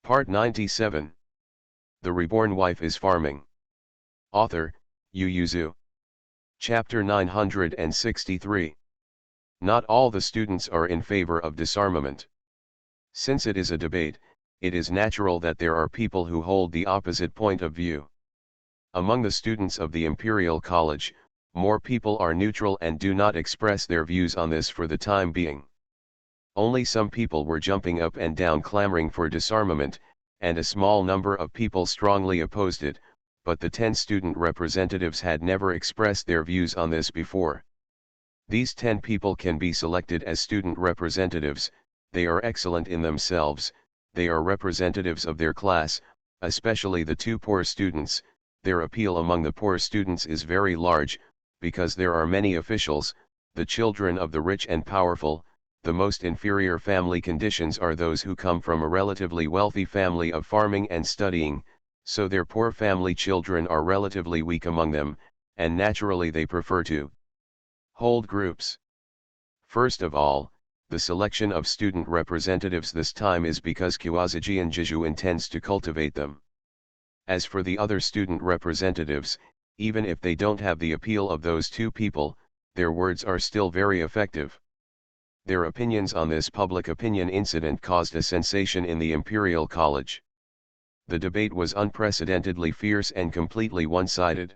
Part 97. The Reborn Wife is Farming. Author, Yu Yuzu. Chapter 963. Not all the students are in favor of disarmament. Since it is a debate, it is natural that there are people who hold the opposite point of view. Among the students of the Imperial College, more people are neutral and do not express their views on this for the time being. Only some people were jumping up and down clamoring for disarmament, and a small number of people strongly opposed it, but the 10 student representatives had never expressed their views on this before. These 10 people can be selected as student representatives. They are excellent in themselves, they are representatives of their class, especially the 2 poor students. Their appeal among the poor students is very large, because there are many officials, the children of the rich and powerful. The most inferior family conditions are those who come from a relatively wealthy family of farming and studying, so their poor family children are relatively weak among them, and naturally they prefer to hold groups. First of all, the selection of student representatives this time is because Kawasaki Jiju intends to cultivate them. As for the other student representatives, even if they don't have the appeal of those 2 people, their words are still very effective. Their opinions on this public opinion incident caused a sensation in the Imperial College. The debate was unprecedentedly fierce and completely one-sided.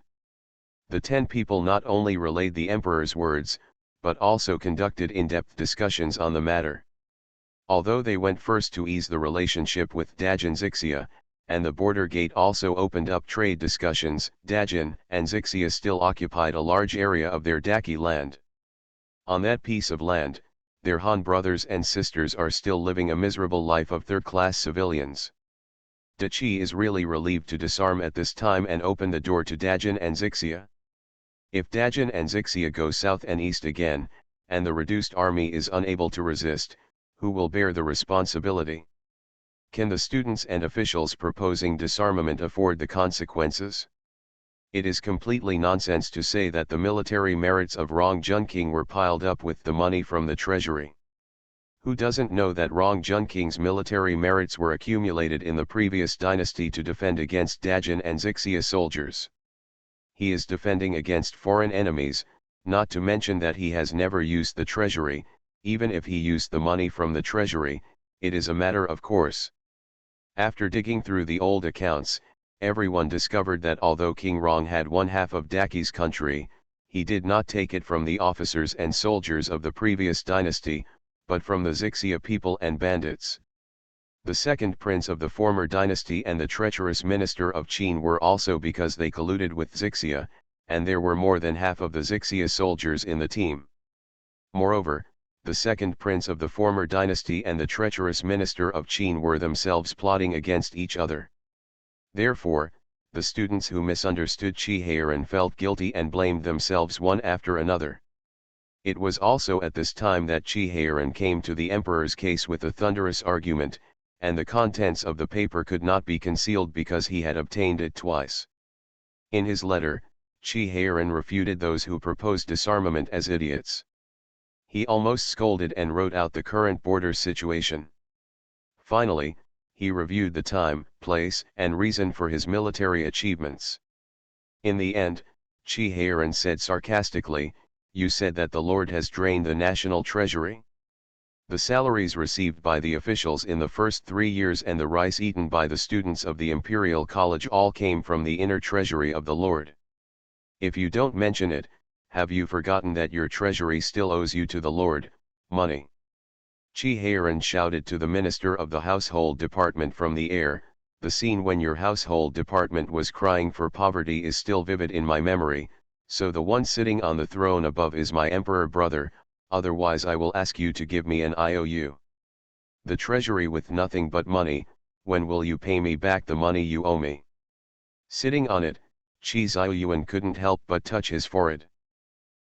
The 10 people not only relayed the Emperor's words, but also conducted in-depth discussions on the matter. Although they went first to ease the relationship with Dajin Zixia, and the border gate also opened up trade discussions, Dajin and Zixia still occupied a large area of their Daki land. On that piece of land, their Han brothers and sisters are still living a miserable life of third-class civilians. Dachi is really relieved to disarm at this time and open the door to Dajin and Zixia. If Dajin and Zixia go south and east again, and the reduced army is unable to resist, who will bear the responsibility? Can the students and officials proposing disarmament afford the consequences? It is completely nonsense to say that the military merits of Rong Junking were piled up with the money from the treasury. Who doesn't know that Rong Junking's military merits were accumulated in the previous dynasty to defend against Dajin and Zixia soldiers? He is defending against foreign enemies, not to mention that he has never used the treasury. Even if he used the money from the treasury, it is a matter of course. After digging through the old accounts, everyone discovered that although King Rong had 1/2 of Daki's country, he did not take it from the officers and soldiers of the previous dynasty, but from the Zixia people and bandits. The second prince of the former dynasty and the treacherous minister of Qin were also because they colluded with Zixia, and there were more than half of the Zixia soldiers in the team. Moreover, the second prince of the former dynasty and the treacherous minister of Qin were themselves plotting against each other. Therefore, the students who misunderstood Qi Heiran felt guilty and blamed themselves one after another. It was also at this time that Qi Heiran came to the emperor's case with a thunderous argument, and the contents of the paper could not be concealed because he had obtained it twice. In his letter, Qi Heiran refuted those who proposed disarmament as idiots. He almost scolded and wrote out the current border situation. Finally, he reviewed the time, place, and reason for his military achievements. In the end, Qi Heiran said sarcastically, "You said that the Lord has drained the national treasury? The salaries received by the officials in the first 3 years and the rice eaten by the students of the Imperial College all came from the inner treasury of the Lord. If you don't mention it, have you forgotten that your treasury still owes you to the Lord, money?" Qi Heiran shouted to the Minister of the Household Department from the air, "The scene when your household department was crying for poverty is still vivid in my memory, so the one sitting on the throne above is my emperor brother, otherwise I will ask you to give me an IOU. The treasury with nothing but money, when will you pay me back the money you owe me?" Sitting on it, Qi Ziyuan couldn't help but touch his forehead.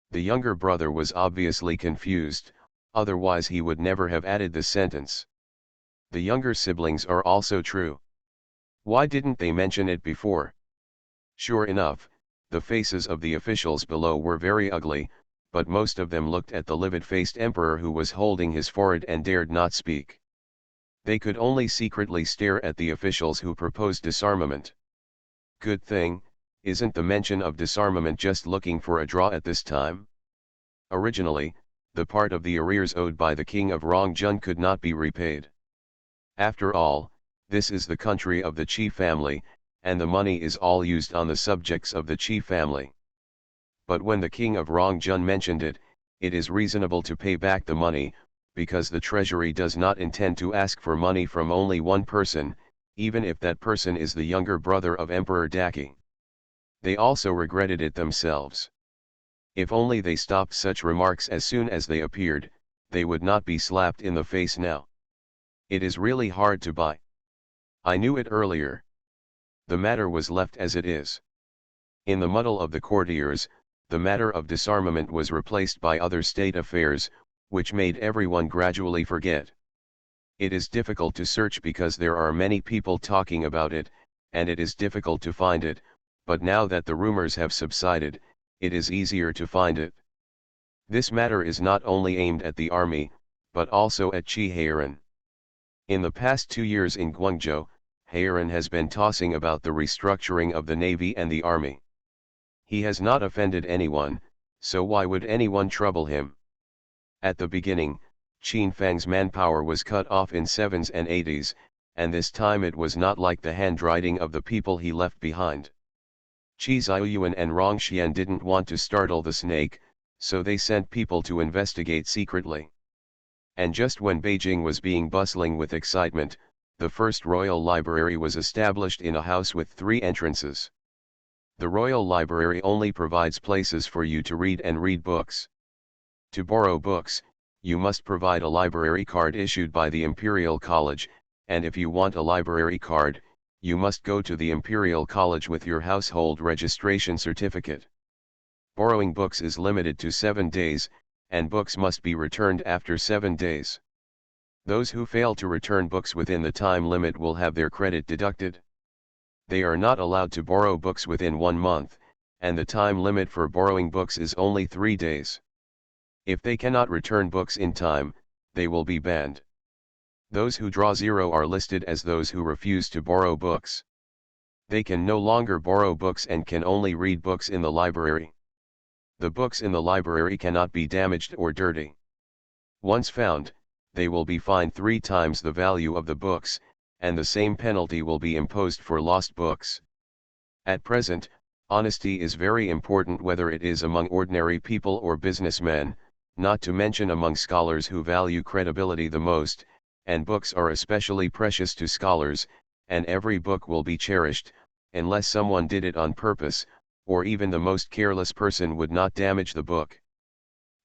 The younger brother was obviously confused, otherwise he would never have added the sentence. The younger siblings are also true. Why didn't they mention it before? Sure enough, the faces of the officials below were very ugly, but most of them looked at the livid-faced emperor who was holding his forehead and dared not speak. They could only secretly stare at the officials who proposed disarmament. Good thing, isn't the mention of disarmament just looking for a draw at this time? Originally, the part of the arrears owed by the king of Rongjun could not be repaid. After all, this is the country of the Qi family, and the money is all used on the subjects of the Qi family. But when the king of Rongjun mentioned it, it is reasonable to pay back the money, because the treasury does not intend to ask for money from only one person, even if that person is the younger brother of Emperor Daki. They also regretted it themselves. If only they stopped such remarks as soon as they appeared, they would not be slapped in the face now. It is really hard to buy. I knew it earlier. The matter was left as it is. In the muddle of the courtiers, the matter of disarmament was replaced by other state affairs, which made everyone gradually forget. It is difficult to search because there are many people talking about it, and it is difficult to find it, but now that the rumors have subsided, it is easier to find it. This matter is not only aimed at the army, but also at Qi Heiran. In the past 2 years in Guangzhou, Heiran has been tossing about the restructuring of the navy and the army. He has not offended anyone, so why would anyone trouble him? At the beginning, Qin Fang's manpower was cut off in 7s and 80s, and this time it was not like the handwriting of the people he left behind. Qi Ziyuan and Rongxian didn't want to startle the snake, so they sent people to investigate secretly. And just when Beijing was being bustling with excitement, the first royal library was established in a house with 3 entrances. The royal library only provides places for you to read and read books. To borrow books, you must provide a library card issued by the Imperial College, and if you want a library card, you must go to the Imperial College with your household registration certificate. Borrowing books is limited to 7 days, and books must be returned after 7 days. Those who fail to return books within the time limit will have their credit deducted. They are not allowed to borrow books within 1 month, and the time limit for borrowing books is only 3 days. If they cannot return books in time, they will be banned. Those who draw 0 are listed as those who refuse to borrow books. They can no longer borrow books and can only read books in the library. The books in the library cannot be damaged or dirty. Once found, they will be fined 3 times the value of the books, and the same penalty will be imposed for lost books. At present, honesty is very important whether it is among ordinary people or businessmen, not to mention among scholars who value credibility the most, and books are especially precious to scholars, and every book will be cherished, unless someone did it on purpose, or even the most careless person would not damage the book.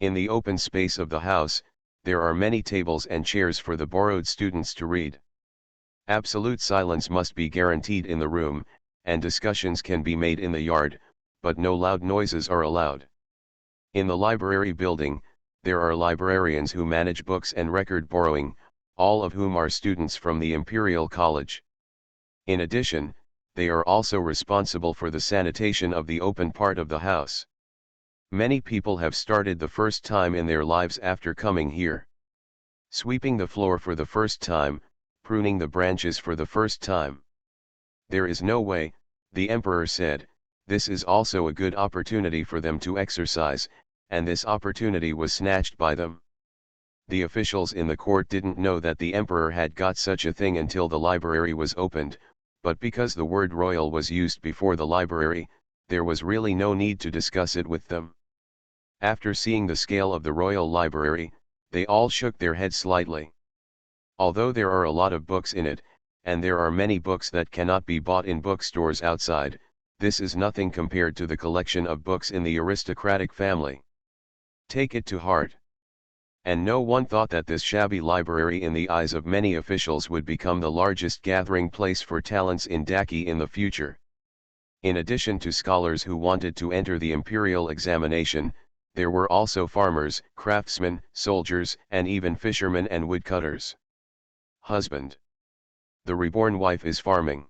In the open space of the house, there are many tables and chairs for the borrowed students to read. Absolute silence must be guaranteed in the room, and discussions can be made in the yard, but no loud noises are allowed. In the library building, there are librarians who manage books and record borrowing, all of whom are students from the Imperial College. In addition, they are also responsible for the sanitation of the open part of the house. Many people have started the first time in their lives after coming here. Sweeping the floor for the first time, pruning the branches for the first time. There is no way, the emperor said, this is also a good opportunity for them to exercise, and this opportunity was snatched by them. The officials in the court didn't know that the emperor had got such a thing until the library was opened, but because the word royal was used before the library, there was really no need to discuss it with them. After seeing the scale of the royal library, they all shook their heads slightly. Although there are a lot of books in it, and there are many books that cannot be bought in bookstores outside, this is nothing compared to the collection of books in the aristocratic family. Take it to heart. And no one thought that this shabby library in the eyes of many officials would become the largest gathering place for talents in Daki in the future. In addition to scholars who wanted to enter the imperial examination, there were also farmers, craftsmen, soldiers, and even fishermen and woodcutters. Husband. The reborn wife is farming.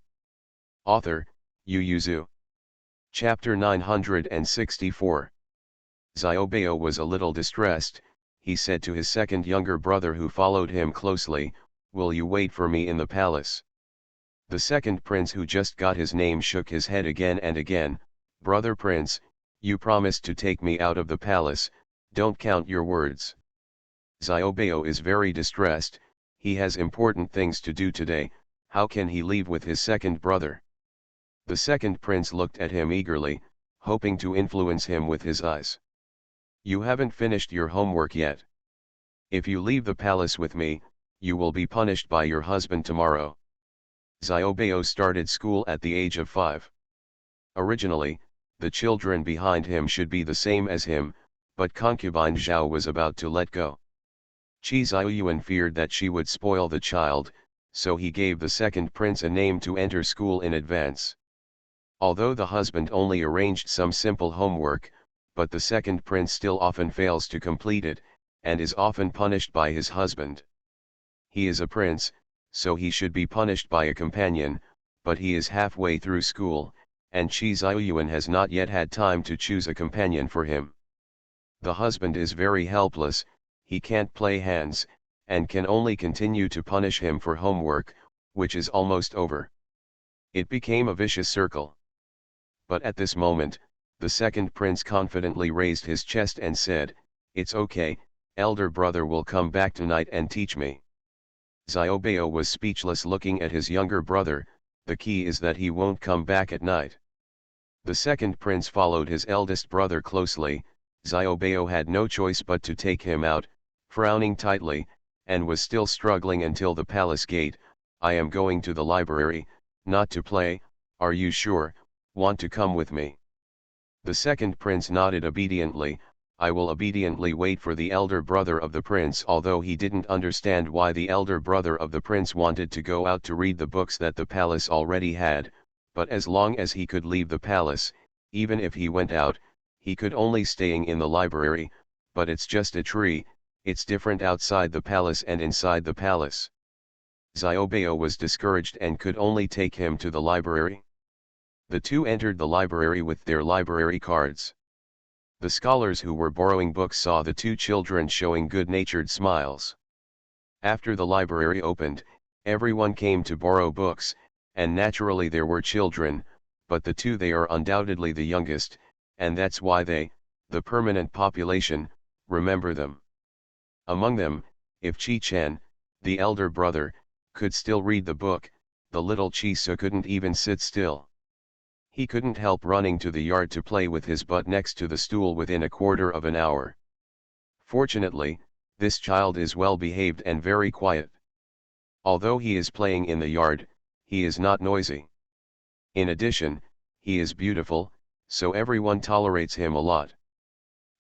Author, Yu Yuzu. Chapter 964. Xiaobao was a little distressed, he said to his second younger brother who followed him closely, will you wait for me in the palace? The second prince, who just got his name, shook his head again and again. Brother prince, you promised to take me out of the palace, don't count your words. Xiaobao is very distressed, he has important things to do today, how can he leave with his second brother? The second prince looked at him eagerly, hoping to influence him with his eyes. You haven't finished your homework yet. If you leave the palace with me, you will be punished by your husband tomorrow. Xiaobao started school at the age of 5. Originally, the children behind him should be the same as him, but concubine Zhao was about to let go. Qi Xiaoyuan feared that she would spoil the child, so he gave the second prince a name to enter school in advance. Although the husband only arranged some simple homework, but the second prince still often fails to complete it, and is often punished by his husband. He is a prince, so he should be punished by a companion, but he is halfway through school, and Qi Xiaoyuan has not yet had time to choose a companion for him. The husband is very helpless, he can't play hands, and can only continue to punish him for homework, which is almost over. It became a vicious circle. But at this moment, the second prince confidently raised his chest and said, "It's okay, elder brother will come back tonight and teach me." Xiaobao was speechless, looking at his younger brother. The key is that he won't come back at night. The second prince followed his eldest brother closely. Xiaobao had no choice but to take him out, frowning tightly, and was still struggling until the palace gate. "I am going to the library, not to play, are you sure? Want to come with me?" The second prince nodded obediently. "I will obediently wait for the elder brother of the prince," although he didn't understand why the elder brother of the prince wanted to go out to read the books that the palace already had, but as long as he could leave the palace, even if he went out, he could only staying in the library. But it's just a tree, it's different outside the palace and inside the palace. Xiaobao was discouraged and could only take him to the library. The two entered the library with their library cards. The scholars who were borrowing books saw the two children showing good-natured smiles. After the library opened, everyone came to borrow books, and naturally there were children, but the two, they are undoubtedly the youngest, and that's why they, the permanent population, remember them. Among them, if Qi Chen, the elder brother, could still read the book, the little Qi Su couldn't even sit still. He couldn't help running to the yard to play with his butt next to the stool within a quarter of an hour. Fortunately, this child is well behaved and very quiet. Although he is playing in the yard, he is not noisy. In addition, he is beautiful, so everyone tolerates him a lot.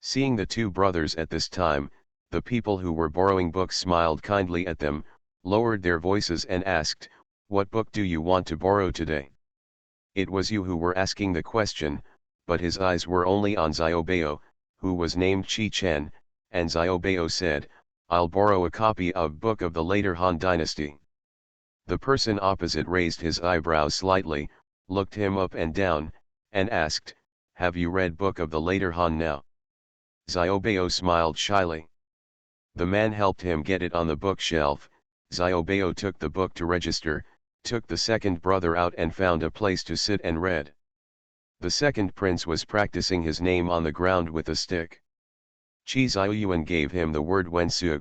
Seeing the two brothers at this time, the people who were borrowing books smiled kindly at them, lowered their voices and asked, "What book do you want to borrow today?" It was you who were asking the question, but his eyes were only on Xiaobao, who was named Qi Chen, and Xiaobao said, "I'll borrow a copy of Book of the Later Han Dynasty." The person opposite raised his eyebrows slightly, looked him up and down, and asked, "Have you read Book of the Later Han now?" Xiaobao smiled shyly. The man helped him get it on the bookshelf. Xiaobao took the book to register, took the second brother out and found a place to sit and read. The second prince was practicing his name on the ground with a stick. Qi Xiaoyuan gave him the word Wensu.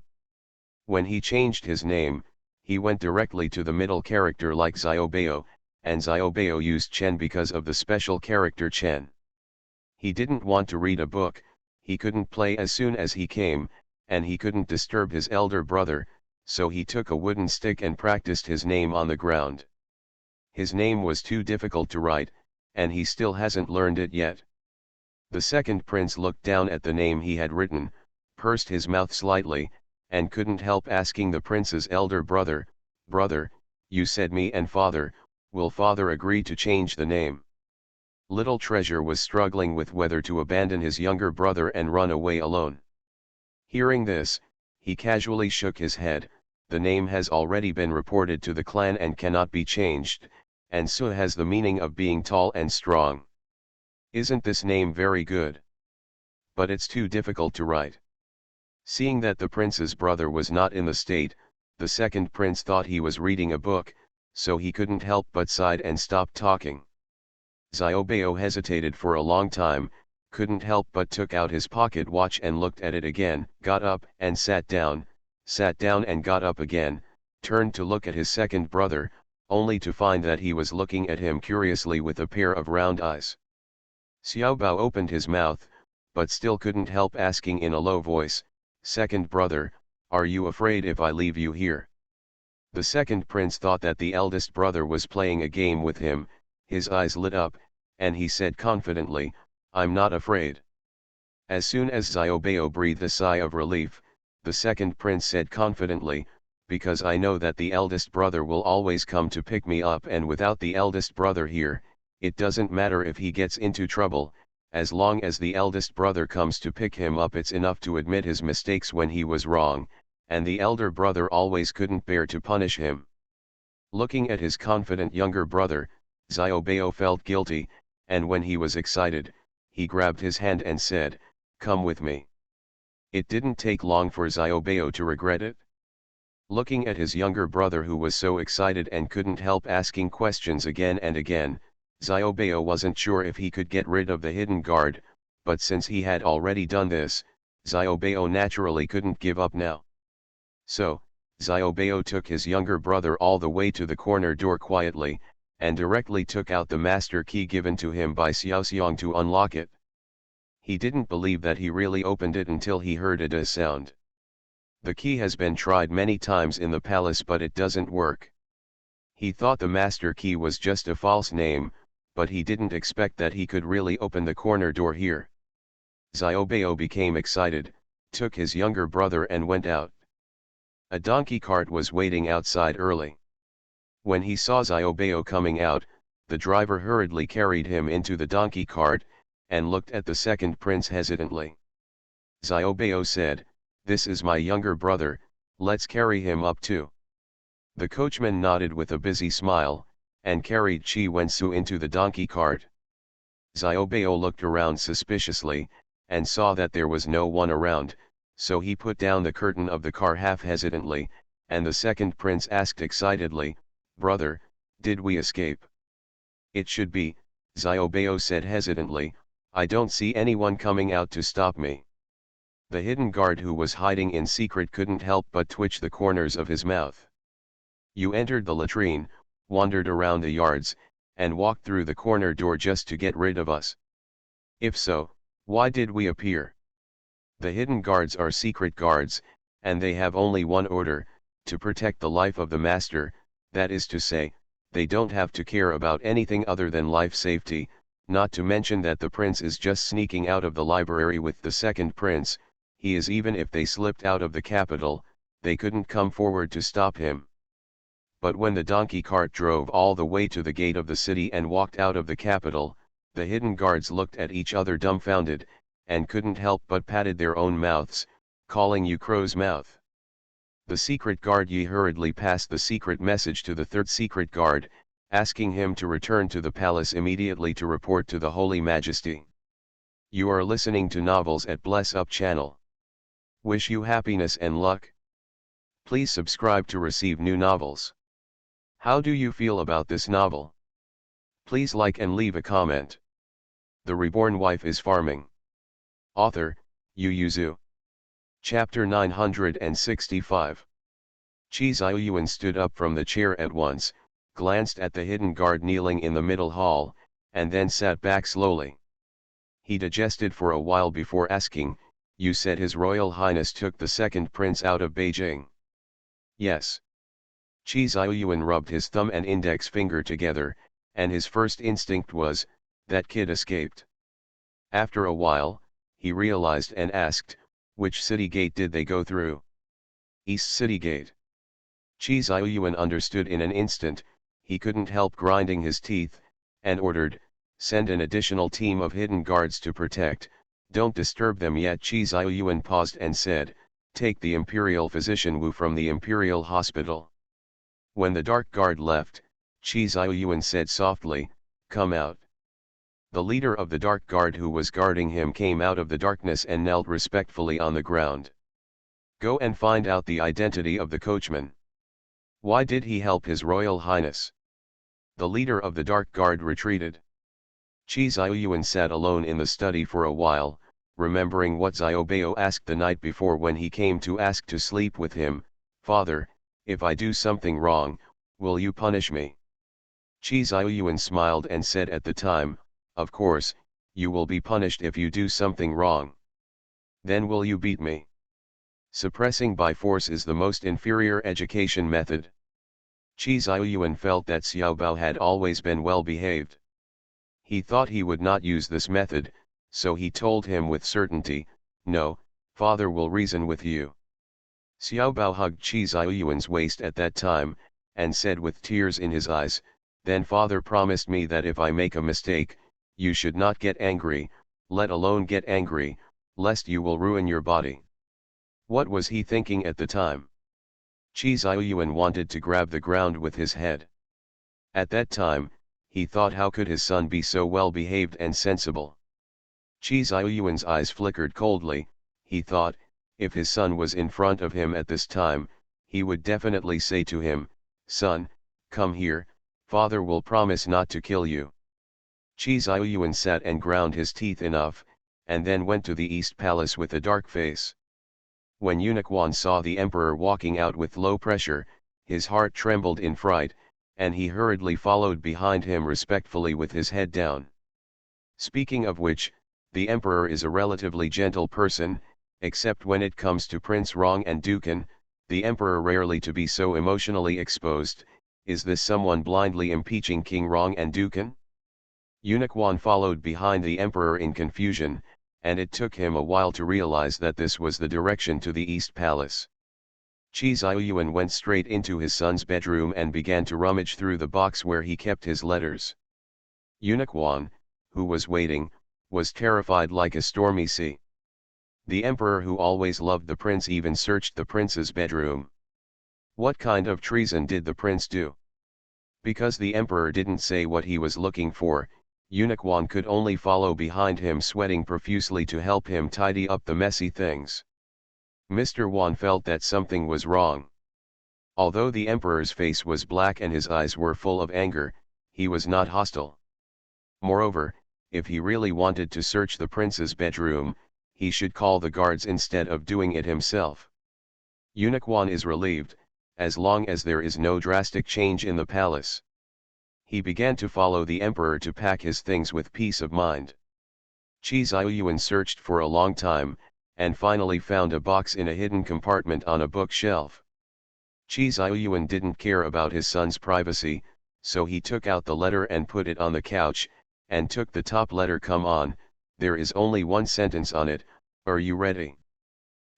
When he changed his name, he went directly to the middle character like Xiaobao, and Xiaobao used Chen because of the special character Chen. He didn't want to read a book, he couldn't play as soon as he came, and he couldn't disturb his elder brother, so he took a wooden stick and practiced his name on the ground. His name was too difficult to write, and he still hasn't learned it yet. The second prince looked down at the name he had written, pursed his mouth slightly, and couldn't help asking the prince's elder brother, "Brother, you said me and father, will father agree to change the name?" Little Treasure was struggling with whether to abandon his younger brother and run away alone. Hearing this, he casually shook his head. "The name has already been reported to the clan and cannot be changed, and Su has the meaning of being tall and strong. Isn't this name very good? But it's too difficult to write." Seeing that the prince's brother was not in the state, The second prince thought he was reading a book, so he couldn't help but sighed and stopped talking. Xiaobao hesitated for a long time, couldn't help but took out his pocket watch and looked at it again, got up and sat down and got up again, turned to look at his second brother, only to find that he was looking at him curiously with a pair of round eyes. Xiaobao opened his mouth, but still couldn't help asking in a low voice, "Second brother, are you afraid if I leave you here?" The second prince thought that the eldest brother was playing a game with him, his eyes lit up, and he said confidently, "I'm not afraid." As soon as Xiaobao breathed a sigh of relief, the second prince said confidently, "Because I know that the eldest brother will always come to pick me up, and without the eldest brother here, it doesn't matter if he gets into trouble, as long as the eldest brother comes to pick him up it's enough to admit his mistakes when he was wrong, and the elder brother always couldn't bear to punish him." Looking at his confident younger brother, Xiaobao felt guilty, and when he was excited, he grabbed his hand and said, "Come with me." It didn't take long for Xiaobao to regret it. Looking at his younger brother who was so excited and couldn't help asking questions again and again, Xiaobao wasn't sure if he could get rid of the hidden guard, but since he had already done this, Xiaobao naturally couldn't give up now. So, Xiaobao took his younger brother all the way to the corner door quietly, and directly took out the master key given to him by Xiaoxiang to unlock it. He didn't believe that he really opened it until he heard a sound. The key has been tried many times in the palace but it doesn't work. He thought the master key was just a false name, but he didn't expect that he could really open the corner door here. Xiaobao became excited, took his younger brother and went out. A donkey cart was waiting outside early. When he saw Xiaobao coming out, the driver hurriedly carried him into the donkey cart, and looked at the second prince hesitantly. Xiaobao said, "This is my younger brother, let's carry him up too." The coachman nodded with a busy smile, and carried Qi Wensu into the donkey cart. Xiaobao looked around suspiciously, and saw that there was no one around, so he put down the curtain of the car half hesitantly, and the second prince asked excitedly, "Brother, did we escape?" "It should be," Xiaobao said hesitantly, "I don't see anyone coming out to stop me." The hidden guard who was hiding in secret couldn't help but twitch the corners of his mouth. "You entered the latrine, wandered around the yards, and walked through the corner door just to get rid of us. If so, why did we appear?" The hidden guards are secret guards, and they have only one order, to protect the life of the master, that is to say, they don't have to care about anything other than life safety, not to mention that the prince is just sneaking out of the library with the second prince, he is even if they slipped out of the capital, they couldn't come forward to stop him. But when the donkey cart drove all the way to the gate of the city and walked out of the capital, the hidden guards looked at each other dumbfounded, and couldn't help but patted their own mouths, calling you crow's mouth. The secret guard Yi hurriedly passed the secret message to the third secret guard, asking him to return to the palace immediately to report to the Holy Majesty. You are listening to Novels at Bless Up channel. Wish you happiness and luck. Please subscribe to receive new novels. How do you feel about this novel? Please like and leave a comment. The Reborn Wife is Farming. Author, Yu Yuzu. Chapter 965. Qi Xiaoyuan stood up from the chair at once, glanced at the hidden guard kneeling in the middle hall, and then sat back slowly. He digested for a while before asking, "You said His Royal Highness took the second prince out of Beijing?" "Yes." Qi Xiaoyuan rubbed his thumb and index finger together, and his first instinct was, that kid escaped. After a while, he realized and asked, "Which city gate did they go through?" "East City Gate." Qi Xiaoyuan understood in an instant, he couldn't help grinding his teeth, and ordered, "Send an additional team of hidden guards to protect, don't disturb them yet." Qi Xiaoyuan paused and said, "Take the Imperial Physician Wu from the Imperial Hospital." When the dark guard left, Qi Xiaoyuan said softly, "Come out." The leader of the dark guard who was guarding him came out of the darkness and knelt respectfully on the ground. "Go and find out the identity of the coachman." Why did he help His Royal Highness? The leader of the Dark Guard retreated. Chi Xiaoyuan sat alone in the study for a while, remembering what Xiaobao asked the night before when he came to ask to sleep with him. Father, if I do something wrong, will you punish me? Chi Xiaoyuan smiled and said at the time, of course, you will be punished if you do something wrong. Then will you beat me? Suppressing by force is the most inferior education method. Chi Xiaoyuan felt that Xiaobao had always been well behaved. He thought he would not use this method, so he told him with certainty, no, father will reason with you. Xiaobao hugged Chi Xiaoyuan's waist at that time, and said with tears in his eyes, then father promised me that if I make a mistake, you should not get angry, let alone get angry, lest you will ruin your body. What was he thinking at the time? Chi Xiaoyuan wanted to grab the ground with his head. At that time, he thought how could his son be so well behaved and sensible. Chi Xiaoyuan's eyes flickered coldly. He thought, if his son was in front of him at this time, he would definitely say to him, son, come here, father will promise not to kill you. Chi Xiaoyuan sat and ground his teeth enough, and then went to the East Palace with a dark face. When Eunuch Wan saw the emperor walking out with low pressure, his heart trembled in fright, and he hurriedly followed behind him respectfully with his head down. Speaking of which, the emperor is a relatively gentle person, except when it comes to Prince Rong and Dukan, the emperor rarely to be so emotionally exposed. Is this someone blindly impeaching King Rong and Dukan? Eunuch Wan followed behind the emperor in confusion, and it took him a while to realize that this was the direction to the East Palace. Chi Xiaoyuan went straight into his son's bedroom and began to rummage through the box where he kept his letters. Eunuch Wan, who was waiting, was terrified like a stormy sea. The emperor who always loved the prince even searched the prince's bedroom. What kind of treason did the prince do? Because the emperor didn't say what he was looking for, Eunuch Wan could only follow behind him sweating profusely to help him tidy up the messy things. Mr. Wan felt that something was wrong. Although the emperor's face was black and his eyes were full of anger, he was not hostile. Moreover, if he really wanted to search the prince's bedroom, he should call the guards instead of doing it himself. Eunuch Wan is relieved, as long as there is no drastic change in the palace. He began to follow the emperor to pack his things with peace of mind. Chi Xiaoyuan searched for a long time, and finally found a box in a hidden compartment on a bookshelf. Chi Xiaoyuan didn't care about his son's privacy, so he took out the letter and put it on the couch, and took the top letter. Come on, there is only one sentence on it, are you ready?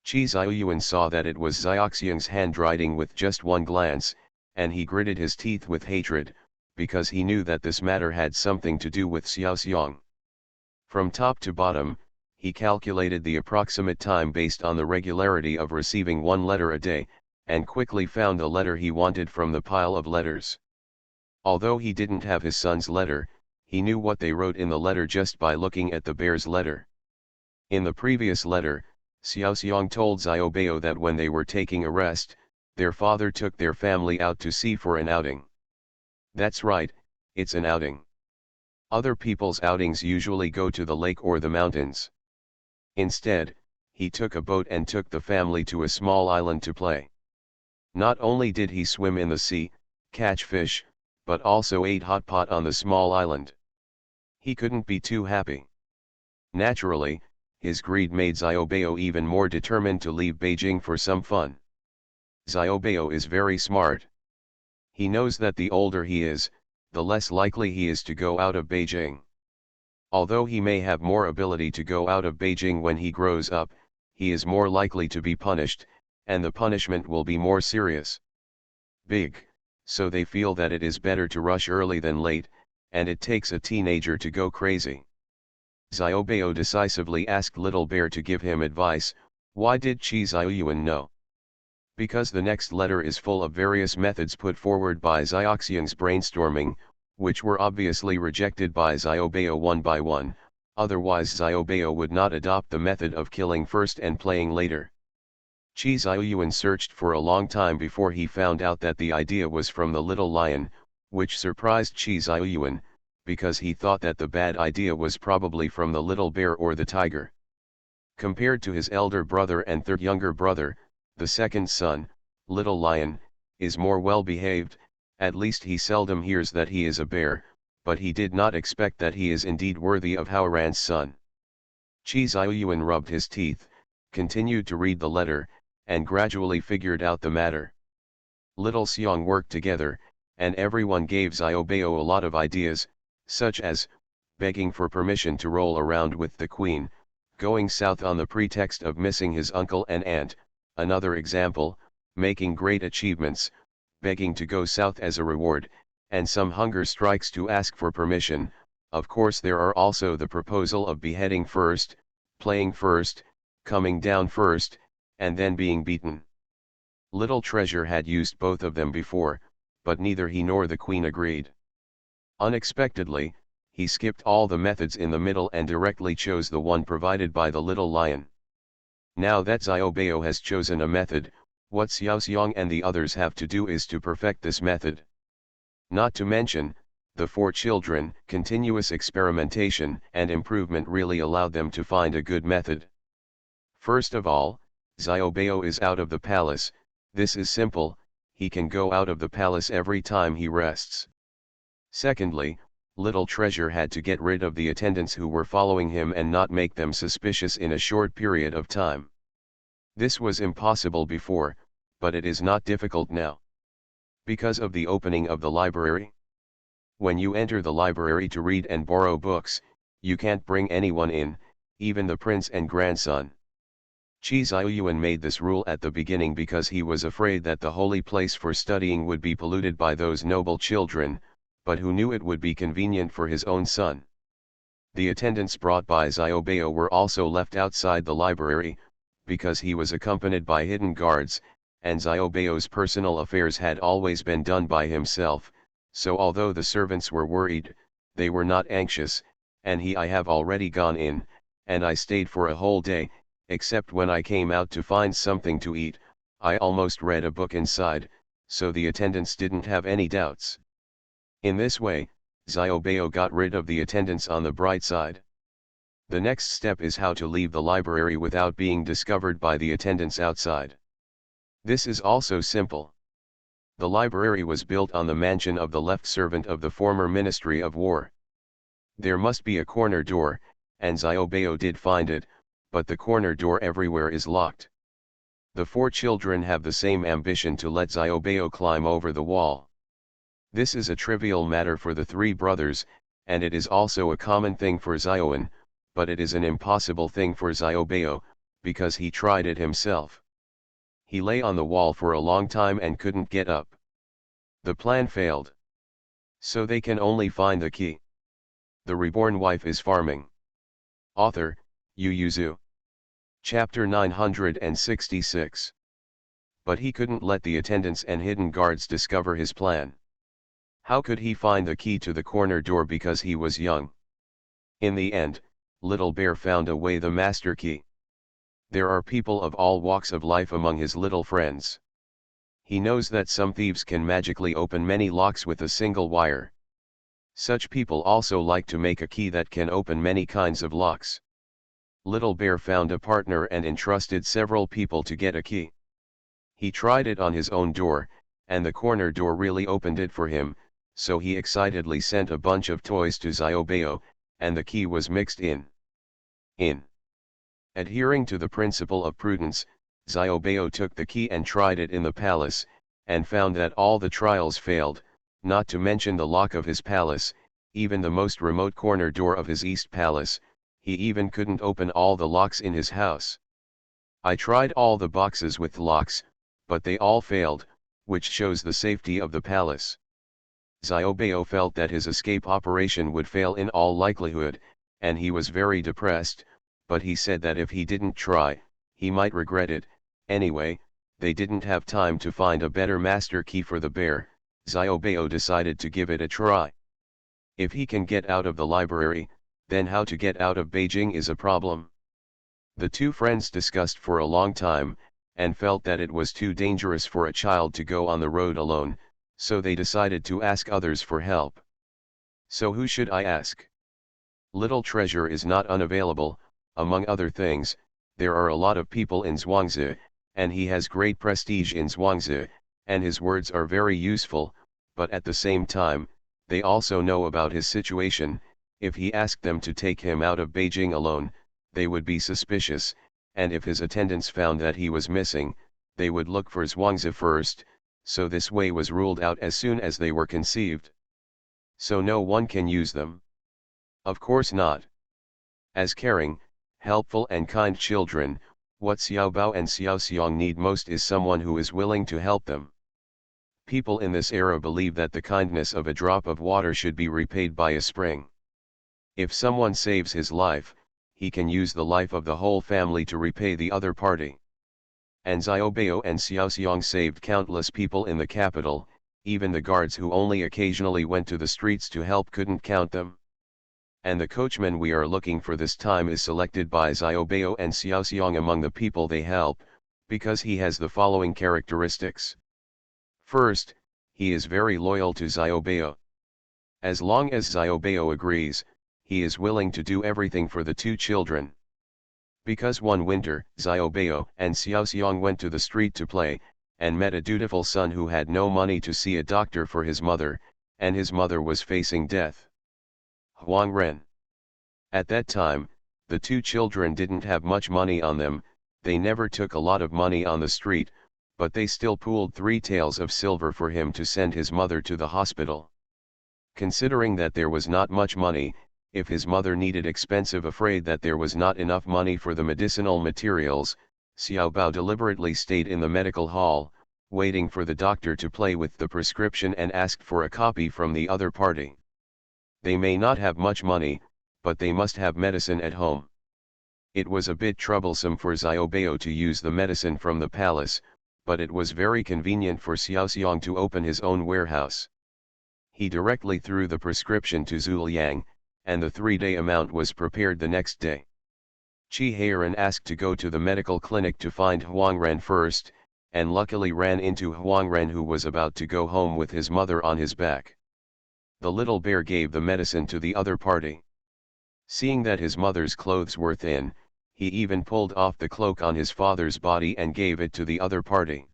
Chi Xiaoyuan saw that it was Xiaoxiang's handwriting with just one glance, and he gritted his teeth with hatred, because he knew that this matter had something to do with Xiaoxiang. From top to bottom, he calculated the approximate time based on the regularity of receiving one letter a day, and quickly found the letter he wanted from the pile of letters. Although he didn't have his son's letter, he knew what they wrote in the letter just by looking at the bear's letter. In the previous letter, Xiaoxiang told Xiaobao that when they were taking a rest, their father took their family out to sea for an outing. That's right, it's an outing. Other people's outings usually go to the lake or the mountains. Instead, he took a boat and took the family to a small island to play. Not only did he swim in the sea, catch fish, but also ate hot pot on the small island. He couldn't be too happy. Naturally, his greed made Xiaobao even more determined to leave Beijing for some fun. Xiaobao is very smart. He knows that the older he is, the less likely he is to go out of Beijing. Although he may have more ability to go out of Beijing when he grows up, he is more likely to be punished, and the punishment will be more serious. Big, so they feel that it is better to rush early than late, and it takes a teenager to go crazy. Xiaobao decisively asked Little Bear to give him advice. Why did Chi Xiaoyuan know? Because the next letter is full of various methods put forward by Xiaoxiang's brainstorming, which were obviously rejected by Xiaobao one by one, otherwise Xiaobao would not adopt the method of killing first and playing later. Chi Xiaoyuan searched for a long time before he found out that the idea was from the little lion, which surprised Chi Xiaoyuan, because he thought that the bad idea was probably from the little bear or the tiger. Compared to his elder brother and third younger brother, the second son, little lion, is more well behaved, at least he seldom hears that he is a bear, but he did not expect that he is indeed worthy of Haoran's son. Chi Xiaoyuan rubbed his teeth, continued to read the letter, and gradually figured out the matter. Little Xiong worked together, and everyone gave Xiaobao a lot of ideas, such as, begging for permission to roll around with the queen, going south on the pretext of missing his uncle and aunt, another example, making great achievements, begging to go south as a reward, and some hunger strikes to ask for permission. Of course there are also the proposal of beheading first, playing first, coming down first, and then being beaten. Little Treasure had used both of them before, but neither he nor the queen agreed. Unexpectedly, he skipped all the methods in the middle and directly chose the one provided by the little lion. Now that Xiaobao has chosen a method, what Xiao Xiong and the others have to do is to perfect this method. Not to mention, the four children, continuous experimentation and improvement really allowed them to find a good method. First of all, Xiaobao is out of the palace. This is simple, he can go out of the palace every time he rests. Secondly, Little Treasure had to get rid of the attendants who were following him and not make them suspicious in a short period of time. This was impossible before, but it is not difficult now. Because of the opening of the library. When you enter the library to read and borrow books, you can't bring anyone in, even the prince and grandson. Chi Xiaoyuan made this rule at the beginning because he was afraid that the holy place for studying would be polluted by those noble children, but who knew it would be convenient for his own son. The attendants brought by Xiaobao were also left outside the library, because he was accompanied by hidden guards, and Xiaobao's personal affairs had always been done by himself, so although the servants were worried, they were not anxious, and I have already gone in, and I stayed for a whole day, except when I came out to find something to eat, I almost read a book inside, so the attendants didn't have any doubts. In this way, Xiaobao got rid of the attendants on the bright side. The next step is how to leave the library without being discovered by the attendants outside. This is also simple. The library was built on the mansion of the left servant of the former Ministry of War. There must be a corner door, and Xiaobao did find it, but the corner door everywhere is locked. The four children have the same ambition to let Xiaobao climb over the wall. This is a trivial matter for the three brothers, and it is also a common thing for Xiaoan, but it is an impossible thing for Xiaobao, because he tried it himself. He lay on the wall for a long time and couldn't get up. The plan failed. So they can only find the key. The Reborn Wife is Farming. Author, Yu Yuzu. Chapter 966. But he couldn't let the attendants and hidden guards discover his plan. How could he find the key to the corner door because he was young? In the end, Little Bear found a way, the master key. There are people of all walks of life among his little friends. He knows that some thieves can magically open many locks with a single wire. Such people also like to make a key that can open many kinds of locks. Little Bear found a partner and entrusted several people to get a key. He tried it on his own door, and the corner door really opened it for him, so he excitedly sent a bunch of toys to Xiaobao, and the key was mixed in. Adhering to the principle of prudence, Xiaobao took the key and tried it in the palace, and found that all the trials failed, not to mention the lock of his palace, even the most remote corner door of his east palace. He even couldn't open all the locks in his house. I tried all the boxes with locks, but they all failed, which shows the safety of the palace. Xiaobao felt that his escape operation would fail in all likelihood, and he was very depressed, but he said that if he didn't try, he might regret it. Anyway, they didn't have time to find a better master key for the bear. Xiaobao decided to give it a try. If he can get out of the library, then how to get out of Beijing is a problem. The two friends discussed for a long time, and felt that it was too dangerous for a child to go on the road alone, so they decided to ask others for help. So who should I ask? Little Treasure is not unavailable. Among other things, there are a lot of people in Zhuangzi, and he has great prestige in Zhuangzi, and his words are very useful, but at the same time, they also know about his situation. If he asked them to take him out of Beijing alone, they would be suspicious, and if his attendants found that he was missing, they would look for Zhuangzi first, so this way was ruled out as soon as they were conceived. So no one can use them? Of course not. As caring, helpful and kind children, what Xiaobao and Xiaoxiang need most is someone who is willing to help them. People in this era believe that the kindness of a drop of water should be repaid by a spring. If someone saves his life, he can use the life of the whole family to repay the other party. And Xiaobao and Xiaoxiang saved countless people in the capital. Even the guards who only occasionally went to the streets to help couldn't count them. And the coachman we are looking for this time is selected by Xiaobao and Xiaoxiang among the people they help, because he has the following characteristics. First, he is very loyal to Xiaobao. As long as Xiaobao agrees, he is willing to do everything for the two children. Because one winter, Xiaobao and Xiaoxiang went to the street to play, and met a dutiful son who had no money to see a doctor for his mother, and his mother was facing death. Huang Ren. At that time, the two children didn't have much money on them. They never took a lot of money on the street, but they still pooled 3 taels of silver for him to send his mother to the hospital. Considering that there was not much money, if his mother needed expensive afraid that there was not enough money for the medicinal materials, Xiaobao deliberately stayed in the medical hall, waiting for the doctor to play with the prescription and asked for a copy from the other party. They may not have much money, but they must have medicine at home. It was a bit troublesome for Xiaobao to use the medicine from the palace, but it was very convenient for Xiaoxiang to open his own warehouse. He directly threw the prescription to Zuliang, and the 3-day amount was prepared the next day. Qi Heiran asked to go to the medical clinic to find Huang Ren first, and luckily ran into Huang Ren, who was about to go home with his mother on his back. The little bear gave the medicine to the other party. Seeing that his mother's clothes were thin, he even pulled off the cloak on his father's body and gave it to the other party.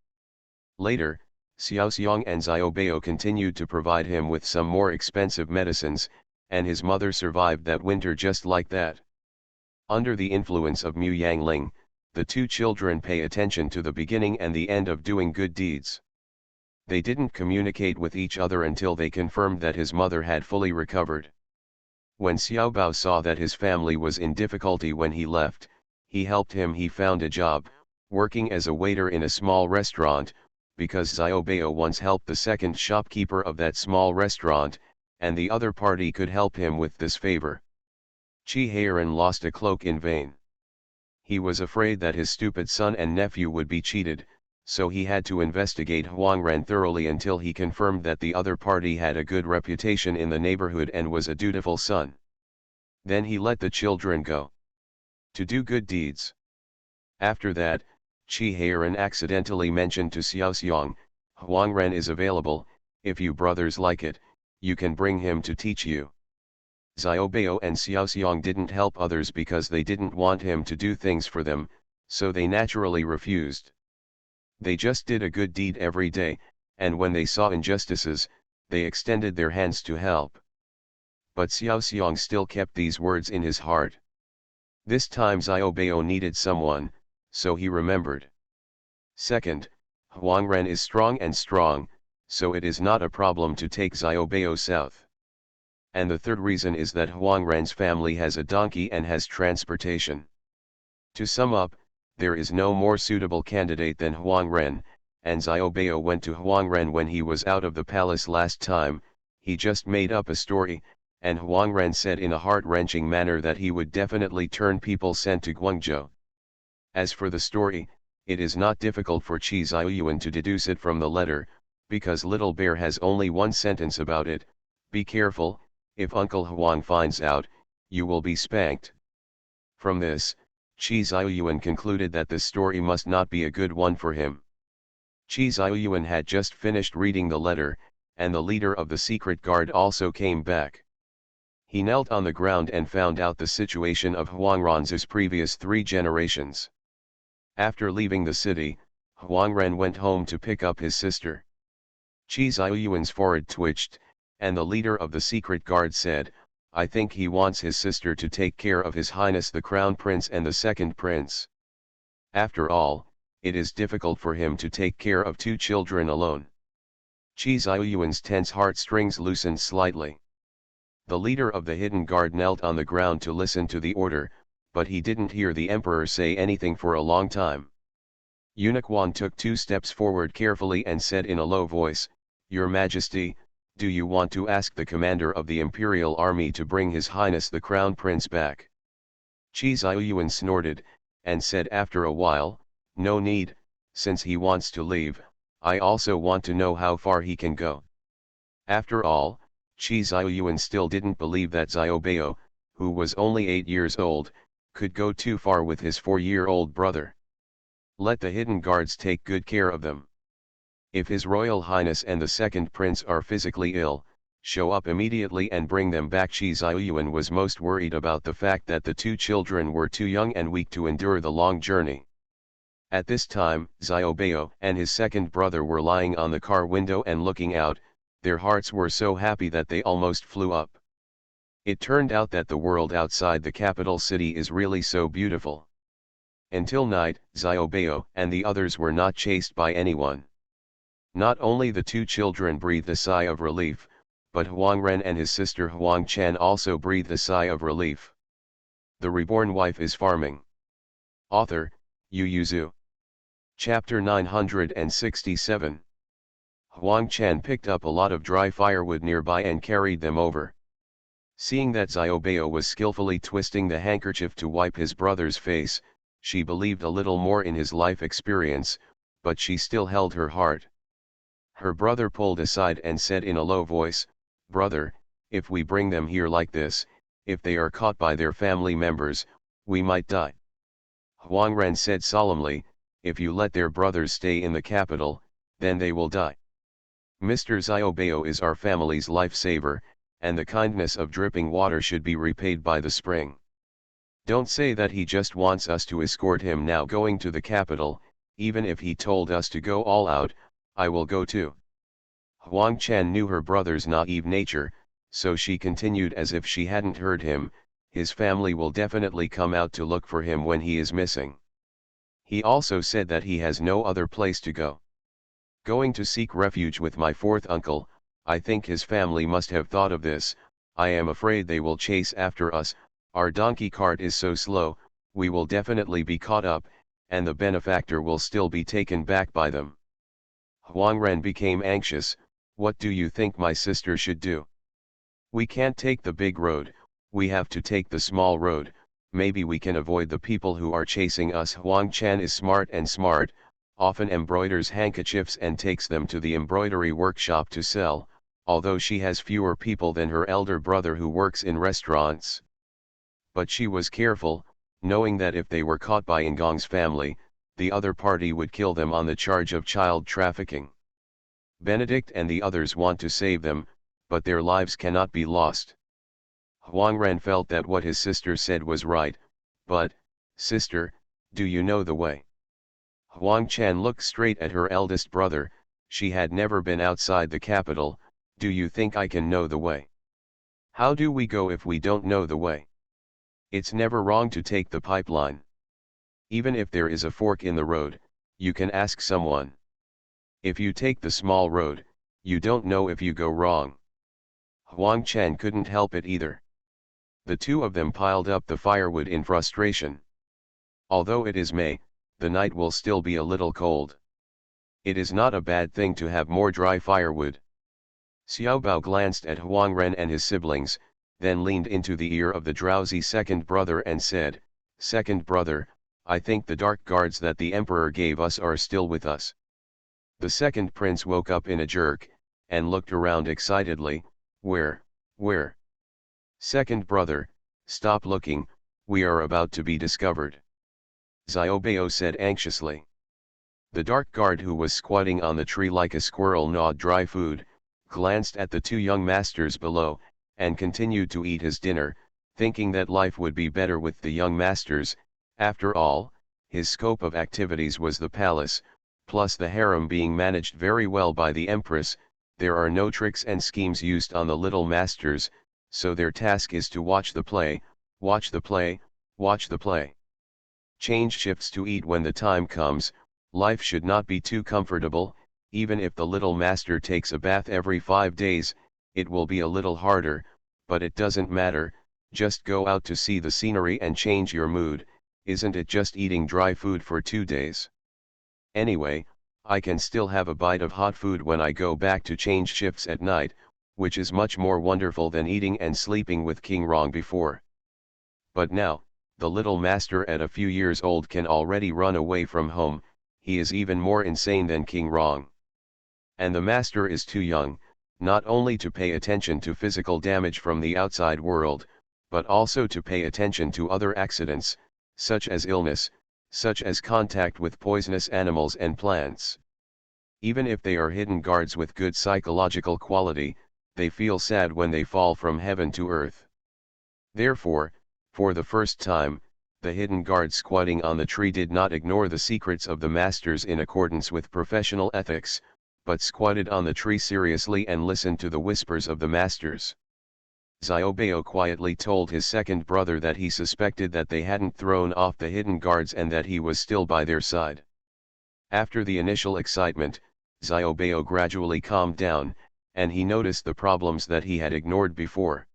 Later, Xiaoxiang and Xiaobao continued to provide him with some more expensive medicines, and his mother survived that winter just like that. Under the influence of Mu Yangling, the two children pay attention to the beginning and the end of doing good deeds. They didn't communicate with each other until they confirmed that his mother had fully recovered. When Xiaobao saw that his family was in difficulty when he left, he helped him. He found a job, working as a waiter in a small restaurant, because Xiaobao once helped the second shopkeeper of that small restaurant, and the other party could help him with this favor. Qi Heiran lost a cloak in vain. He was afraid that his stupid son and nephew would be cheated, so he had to investigate Huang Ren thoroughly until he confirmed that the other party had a good reputation in the neighborhood and was a dutiful son. Then he let the children go to do good deeds. After that, Qi Heiran accidentally mentioned to Xiaoxiang, Huang Ren is available. If you brothers like it, you can bring him to teach you. Xiaobao and Xiaoxiang didn't help others because they didn't want him to do things for them, so they naturally refused. They just did a good deed every day, and when they saw injustices, they extended their hands to help. But Xiaoxiang still kept these words in his heart. This time Xiaobao needed someone, so he remembered. Second, Huang Ren is strong, so it is not a problem to take Xiaobao south. And the third reason is that Huang Ren's family has a donkey and has transportation. To sum up, there is no more suitable candidate than Huang Ren, and Xiaobao went to Huang Ren when he was out of the palace last time. He just made up a story, and Huang Ren said in a heart-wrenching manner that he would definitely turn people sent to Guangzhou. As for the story, it is not difficult for Qi Ziyuan to deduce it from the letter, because Little Bear has only one sentence about it: be careful, if Uncle Huang finds out, you will be spanked. From this, Qi Ziyuan concluded that this story must not be a good one for him. Qi Ziyuan had just finished reading the letter, and the leader of the secret guard also came back. He knelt on the ground and found out the situation of Huangran's previous 3 generations. After leaving the city, Huangran went home to pick up his sister. Qi Ziyuan's forehead twitched, and the leader of the secret guard said, "I think he wants his sister to take care of His Highness the Crown Prince and the second prince. After all, it is difficult for him to take care of 2 children alone." Qi Ziyuan's tense heartstrings loosened slightly. The leader of the hidden guard knelt on the ground to listen to the order, but he didn't hear the emperor say anything for a long time. Eunuch Wan took 2 steps forward carefully and said in a low voice, "Your Majesty, do you want to ask the commander of the imperial army to bring His Highness the Crown Prince back?" Qi Ziyuan snorted, and said after a while, "No need, since he wants to leave, I also want to know how far he can go." After all, Qi Ziyuan still didn't believe that Xiaobao, who was only 8 years old, could go too far with his 4-year-old brother. Let the hidden guards take good care of them. If His Royal Highness and the second prince are physically ill, show up immediately and bring them back. Qi Ziyuan was most worried about the fact that the 2 children were too young and weak to endure the long journey. At this time, Xiaobao and his second brother were lying on the car window and looking out. Their hearts were so happy that they almost flew up. It turned out that the world outside the capital city is really so beautiful. Until night, Xiaobao and the others were not chased by anyone. Not only the 2 children breathed a sigh of relief, but Huangren and his sister Huangchan also breathed a sigh of relief. The Reborn Wife is Farming. Author, Yu Yuzu. Chapter 967. Huangchan picked up a lot of dry firewood nearby and carried them over. Seeing that Xiaobao was skillfully twisting the handkerchief to wipe his brother's face, she believed a little more in his life experience, but she still held her heart. Her brother pulled aside and said in a low voice, "Brother, if we bring them here like this, if they are caught by their family members, we might die." Huangren said solemnly, "If you let their brothers stay in the capital, then they will die. Mr. Xiaobao is our family's lifesaver, and the kindness of dripping water should be repaid by the spring. Don't say that he just wants us to escort him now going to the capital. Even if he told us to go all out, I will go too." Huangchan knew her brother's naive nature, so she continued as if she hadn't heard him, "His family will definitely come out to look for him when he is missing. He also said that he has no other place to go. Going to seek refuge with my 4th uncle. I think his family must have thought of this. I am afraid they will chase after us. Our donkey cart is so slow, we will definitely be caught up, and the benefactor will still be taken back by them." Huangren became anxious. "What do you think my sister should do? We can't take the big road, we have to take the small road. Maybe we can avoid the people who are chasing us." Huangchan is smart, often embroiders handkerchiefs and takes them to the embroidery workshop to sell, although she has fewer people than her elder brother who works in restaurants. But she was careful, knowing that if they were caught by Ngong's family, the other party would kill them on the charge of child trafficking. Benedict and the others want to save them, but their lives cannot be lost. Huangren felt that what his sister said was right, but, "Sister, do you know the way?" Huangchan looked straight at her eldest brother. She had never been outside the capital. "Do you think I can know the way? How do we go if we don't know the way? It's never wrong to take the pipeline. Even if there is a fork in the road, you can ask someone. If you take the small road, you don't know if you go wrong." Huangchan couldn't help it either. The 2 of them piled up the firewood in frustration. Although it is May, the night will still be a little cold. It is not a bad thing to have more dry firewood. Xiaobao glanced at Huangren and his siblings, then leaned into the ear of the drowsy second brother and said, "Second brother, I think the dark guards that the emperor gave us are still with us." The second prince woke up in a jerk, and looked around excitedly. Where? Second brother, stop looking, we are about to be discovered." Xiaobao said anxiously. The dark guard, who was squatting on the tree like a squirrel gnawed dry food, glanced at the two young masters below, and continued to eat his dinner, thinking that life would be better with the young masters. After all, his scope of activities was the palace, plus the harem being managed very well by the empress. There are no tricks and schemes used on the little masters, so their task is to watch the play, watch the play, watch the play. Change shifts to eat when the time comes. Life should not be too comfortable. Even if the little master takes a bath every 5 days, it will be a little harder, but it doesn't matter. Just go out to see the scenery and change your mood. Isn't it just eating dry food for 2 days? Anyway, I can still have a bite of hot food when I go back to change shifts at night, which is much more wonderful than eating and sleeping with King Rong before. But now, the little master at a few years old can already run away from home. He is even more insane than King Rong. And the master is too young, not only to pay attention to physical damage from the outside world, but also to pay attention to other accidents, such as illness, such as contact with poisonous animals and plants. Even if they are hidden guards with good psychological quality, they feel sad when they fall from heaven to earth. Therefore, for the first time, the hidden guard squatting on the tree did not ignore the secrets of the masters in accordance with professional ethics, but squatted on the tree seriously and listened to the whispers of the masters. Xiaobao quietly told his second brother that he suspected that they hadn't thrown off the hidden guards and that he was still by their side. After the initial excitement, Xiaobao gradually calmed down, and he noticed the problems that he had ignored before.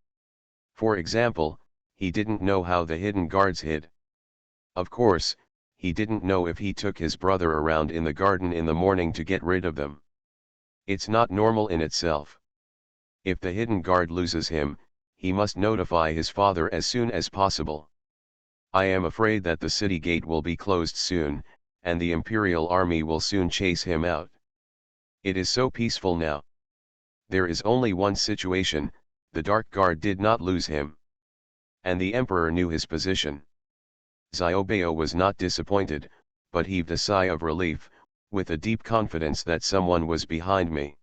For example, he didn't know how the hidden guards hid. Of course, he didn't know if he took his brother around in the garden in the morning to get rid of them. It's not normal in itself. If the hidden guard loses him, he must notify his father as soon as possible. I am afraid that the city gate will be closed soon, and the imperial army will soon chase him out. It is so peaceful now. There is only one situation: the dark guard did not lose him. And the emperor knew his position. Xiaobao was not disappointed, but heaved a sigh of relief, with a deep confidence that someone was behind me.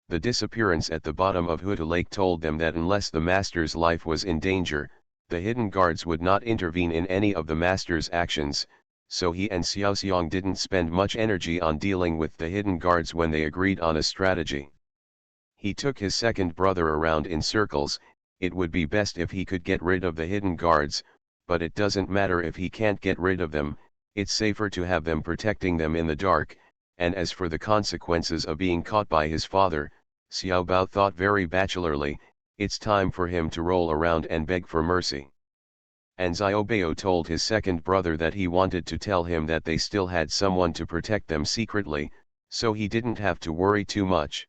The disappearance at the bottom of Huda Lake told them that unless the master's life was in danger, the hidden guards would not intervene in any of the master's actions, so he and Xiaoxiang didn't spend much energy on dealing with the hidden guards when they agreed on a strategy. He took his second brother around in circles. It would be best if he could get rid of the hidden guards, but it doesn't matter if he can't get rid of them. It's safer to have them protecting them in the dark. And as for the consequences of being caught by his father, Xiaobao thought very bachelorly, it's time for him to roll around and beg for mercy. And Xiaobao told his second brother that he wanted to tell him that they still had someone to protect them secretly, so he didn't have to worry too much.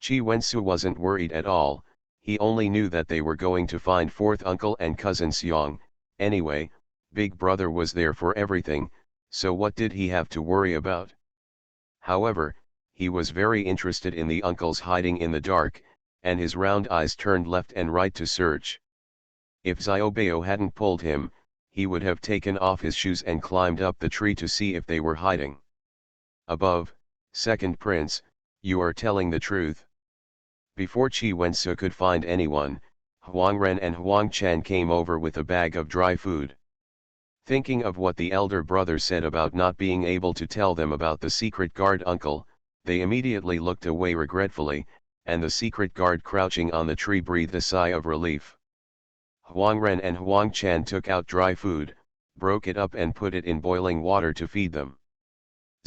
Qi Wensu wasn't worried at all. He only knew that they were going to find fourth uncle and cousin Xiang. Anyway, Big Brother was there for everything, so what did he have to worry about? However, he was very interested in the uncles hiding in the dark, and his round eyes turned left and right to search. If Xiaobao hadn't pulled him, he would have taken off his shoes and climbed up the tree to see if they were hiding. Above, second prince, you are telling the truth. Before Qi Wensu could find anyone, Huang Ren and Huang Chan came over with a bag of dry food. Thinking of what the elder brother said about not being able to tell them about the secret guard uncle, they immediately looked away regretfully, and the secret guard crouching on the tree breathed a sigh of relief. Huang Ren and Huang Chan took out dry food, broke it up and put it in boiling water to feed them.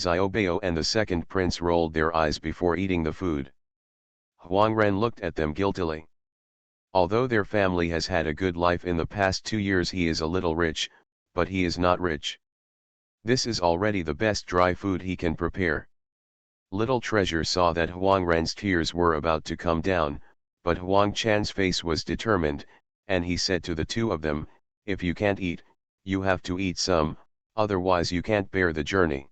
Xiaobao and the second prince rolled their eyes before eating the food. Huang Ren looked at them guiltily. Although their family has had a good life in the past 2 years, he is a little rich, but he is not rich. This is already the best dry food he can prepare. Little Treasure saw that Huang Ren's tears were about to come down, but Huang Chan's face was determined, and he said to the two of them, if you can't eat, you have to eat some, otherwise you can't bear the journey.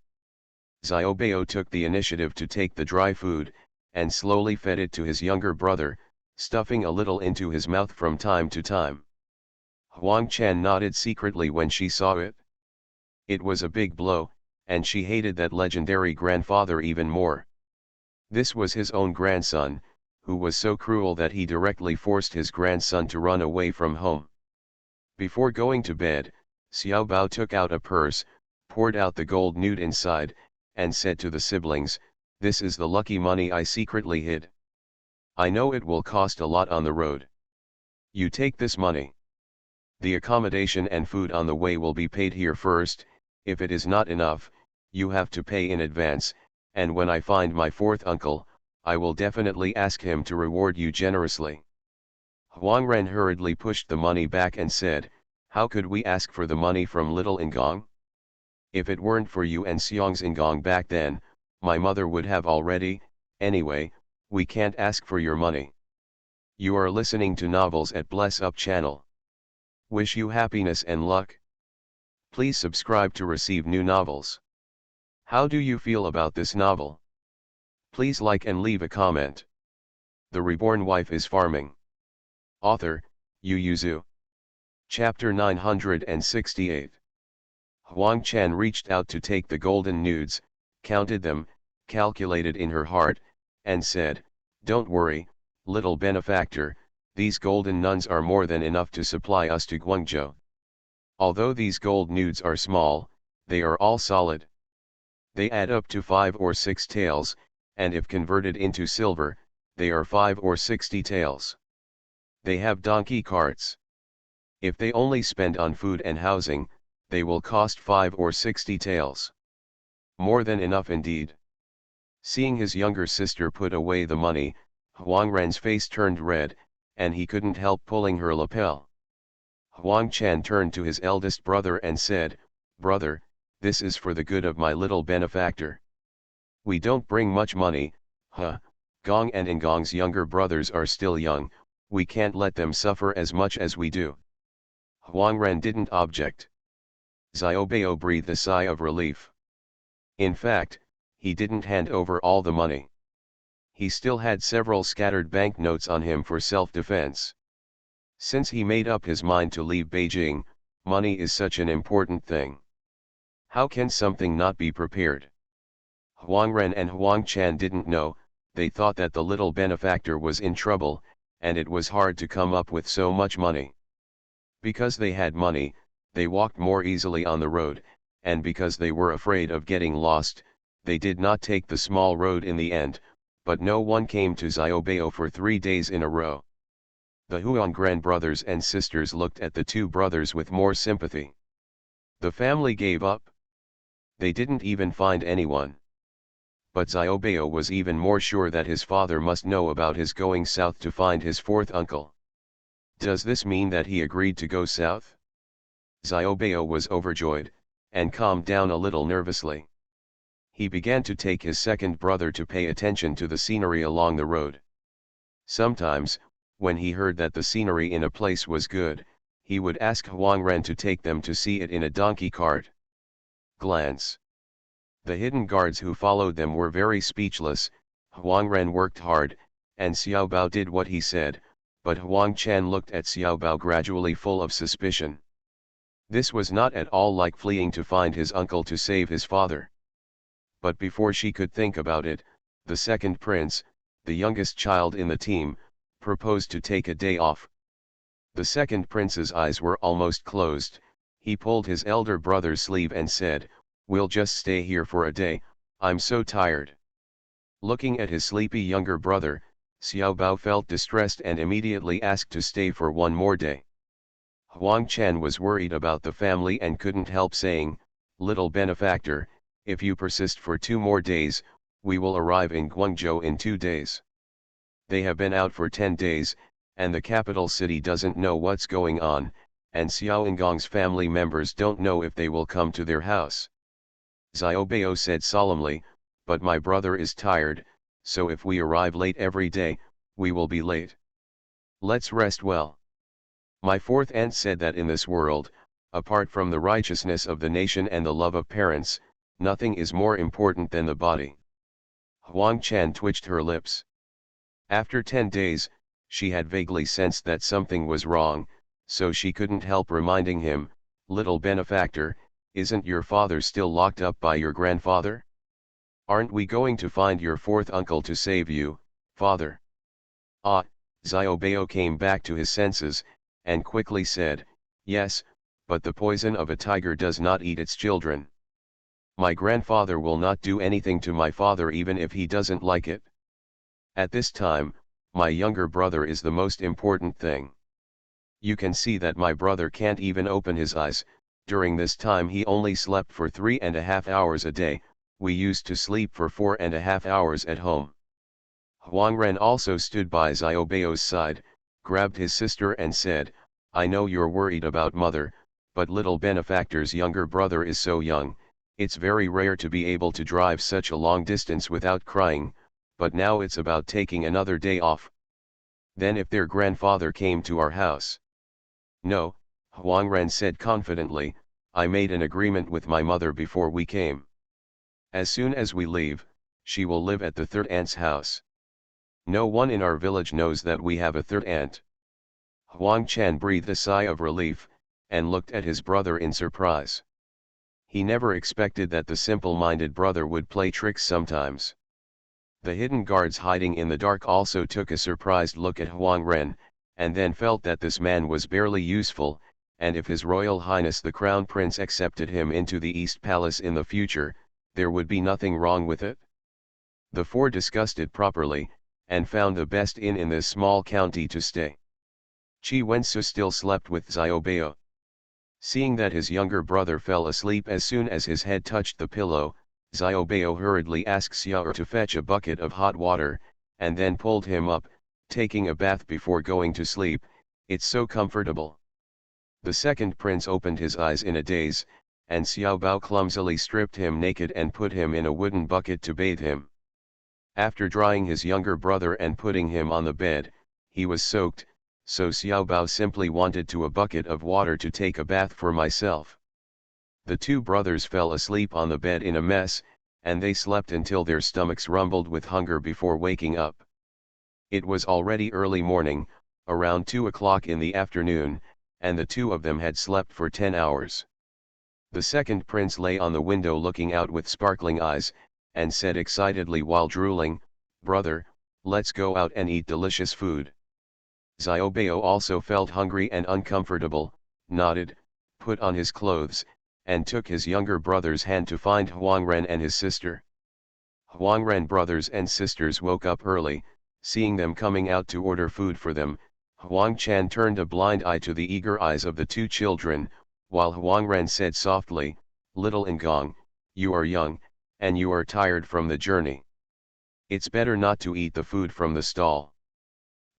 Xiaobao took the initiative to take the dry food, and slowly fed it to his younger brother, stuffing a little into his mouth from time to time. Huang Chan nodded secretly when she saw it. It was a big blow, and she hated that legendary grandfather even more. This was his own grandson, who was so cruel that he directly forced his grandson to run away from home. Before going to bed, Xiao Bao took out a purse, poured out the gold newt inside, and said to the siblings, "This is the lucky money I secretly hid. I know it will cost a lot on the road. You take this money. The accommodation and food on the way will be paid here first. If it is not enough, you have to pay in advance, and when I find my fourth uncle, I will definitely ask him to reward you generously." Huang Ren hurriedly pushed the money back and said, "How could we ask for the money from little Ngong? If it weren't for you and Xiong's Ngong back then, my mother would have already. Anyway, we can't ask for your money." You are listening to Novels at Bless Up channel. Wish you happiness and luck. Please subscribe to receive new novels. How do you feel about this novel? Please like and leave a comment. The Reborn Wife is Farming. Author, Yu Yuzu. Chapter 968. Huang Chan reached out to take the golden nudes, counted them, calculated in her heart, and said, "Don't worry, little benefactor, these golden nuns are more than enough to supply us to Guangzhou. Although these gold nudes are small, they are all solid. They add up to 5 or 6 taels, and if converted into silver, they are 5 or 60 taels. They have donkey carts. If they only spend on food and housing, they will cost 5 or 60 taels. More than enough indeed." Seeing his younger sister put away the money, Huang Ren's face turned red, and he couldn't help pulling her lapel. Huang Chan turned to his eldest brother and said, "Brother, this is for the good of my little benefactor. We don't bring much money, Gong and Ngong's younger brothers are still young, we can't let them suffer as much as we do." Huang Ren didn't object. Xiaobao breathed a sigh of relief. In fact, he didn't hand over all the money. He still had several scattered banknotes on him for self-defense. Since he made up his mind to leave Beijing, money is such an important thing. How can something not be prepared? Huang Ren and Huang Chan didn't know, they thought that the little benefactor was in trouble, and it was hard to come up with so much money. Because they had money, they walked more easily on the road, and because they were afraid of getting lost, they did not take the small road in the end, but no one came to Xiaobao for 3 days in a row. The Huang grandbrothers and sisters looked at the two brothers with more sympathy. The family gave up. They didn't even find anyone. But Xiaobao was even more sure that his father must know about his going south to find his fourth uncle. Does this mean that he agreed to go south? Xiaobao was overjoyed, and calmed down a little nervously. He began to take his second brother to pay attention to the scenery along the road. Sometimes, when he heard that the scenery in a place was good, he would ask Huang Ren to take them to see it in a donkey cart. Glance. The hidden guards who followed them were very speechless. Huang Ren worked hard, and Xiao Bao did what he said, but Huang Chan looked at Xiao Bao gradually full of suspicion. This was not at all like fleeing to find his uncle to save his father. But before she could think about it, the second prince, the youngest child in the team, proposed to take a day off. The second prince's eyes were almost closed. He pulled his elder brother's sleeve and said, "We'll just stay here for a day, I'm so tired." Looking at his sleepy younger brother, Xiao Bao felt distressed and immediately asked to stay for one more day. Huang Chan was worried about the family and couldn't help saying, "Little benefactor, if you persist for 2 more days, we will arrive in Guangzhou in 2 days. They have been out for 10 days, and the capital city doesn't know what's going on, and Xiao Ngong's family members don't know if they will come to their house." Xiaobao said solemnly, "But my brother is tired, so if we arrive late every day, we will be late. Let's rest well." My fourth aunt said that in this world, apart from the righteousness of the nation and the love of parents, nothing is more important than the body. Huang Chan twitched her lips. After 10 days, she had vaguely sensed that something was wrong, so she couldn't help reminding him, "Little benefactor, Isn't your father still locked up by your grandfather? Aren't we going to find your fourth uncle to save you, father? Ah, Xiaobao came back to his senses, and quickly said, yes, but the poison of a tiger does not eat its children. My grandfather will not do anything to my father even if he doesn't like it. At this time, my younger brother is the most important thing. You can see that my brother can't even open his eyes. During this time he only slept for 3.5 hours a day. We used to sleep for 4.5 hours at home. Huang Ren also stood by Xiaobao's side, grabbed his sister and said, I know you're worried about mother, but little benefactor's younger brother is so young, it's very rare to be able to drive such a long distance without crying, but now it's about taking another day off. Then if their grandfather came to our house. No, Huang Ren said confidently, I made an agreement with my mother before we came. As soon as we leave, she will live at the third aunt's house. No one in our village knows that we have a third aunt. Huang Chan breathed a sigh of relief, and looked at his brother in surprise. He never expected that the simple-minded brother would play tricks sometimes. The hidden guards hiding in the dark also took a surprised look at Huang Ren, and then felt that this man was barely useful, and if His Royal Highness the Crown Prince accepted him into the East Palace in the future, there would be nothing wrong with it. The four discussed it properly, and found the best inn in this small county to stay. Qi Wensu still slept with Xiaobao. Seeing that his younger brother fell asleep as soon as his head touched the pillow, Xiaobao hurriedly asked Xiao to fetch a bucket of hot water, and then pulled him up, taking a bath before going to sleep. It's so comfortable. The second prince opened his eyes in a daze, and Xiaobao clumsily stripped him naked and put him in a wooden bucket to bathe him. After drying his younger brother and putting him on the bed, he was soaked, so Xiaobao simply wanted a bucket of water to take a bath for myself. The two brothers fell asleep on the bed in a mess, and they slept until their stomachs rumbled with hunger before waking up. It was already early morning, around 2 o'clock in the afternoon, and the two of them had slept for 10 hours. The second prince lay on the window looking out with sparkling eyes, and said excitedly while drooling, "Brother, let's go out and eat delicious food." Xiaobao also felt hungry and uncomfortable, nodded, put on his clothes, and took his younger brother's hand to find Huang Ren and his sister. Huang Ren brothers and sisters woke up early, seeing them coming out to order food for them. Huang Chan turned a blind eye to the eager eyes of the two children, while Huang Ren said softly, "Little Ngong, you are young, and you are tired from the journey. It's better not to eat the food from the stall."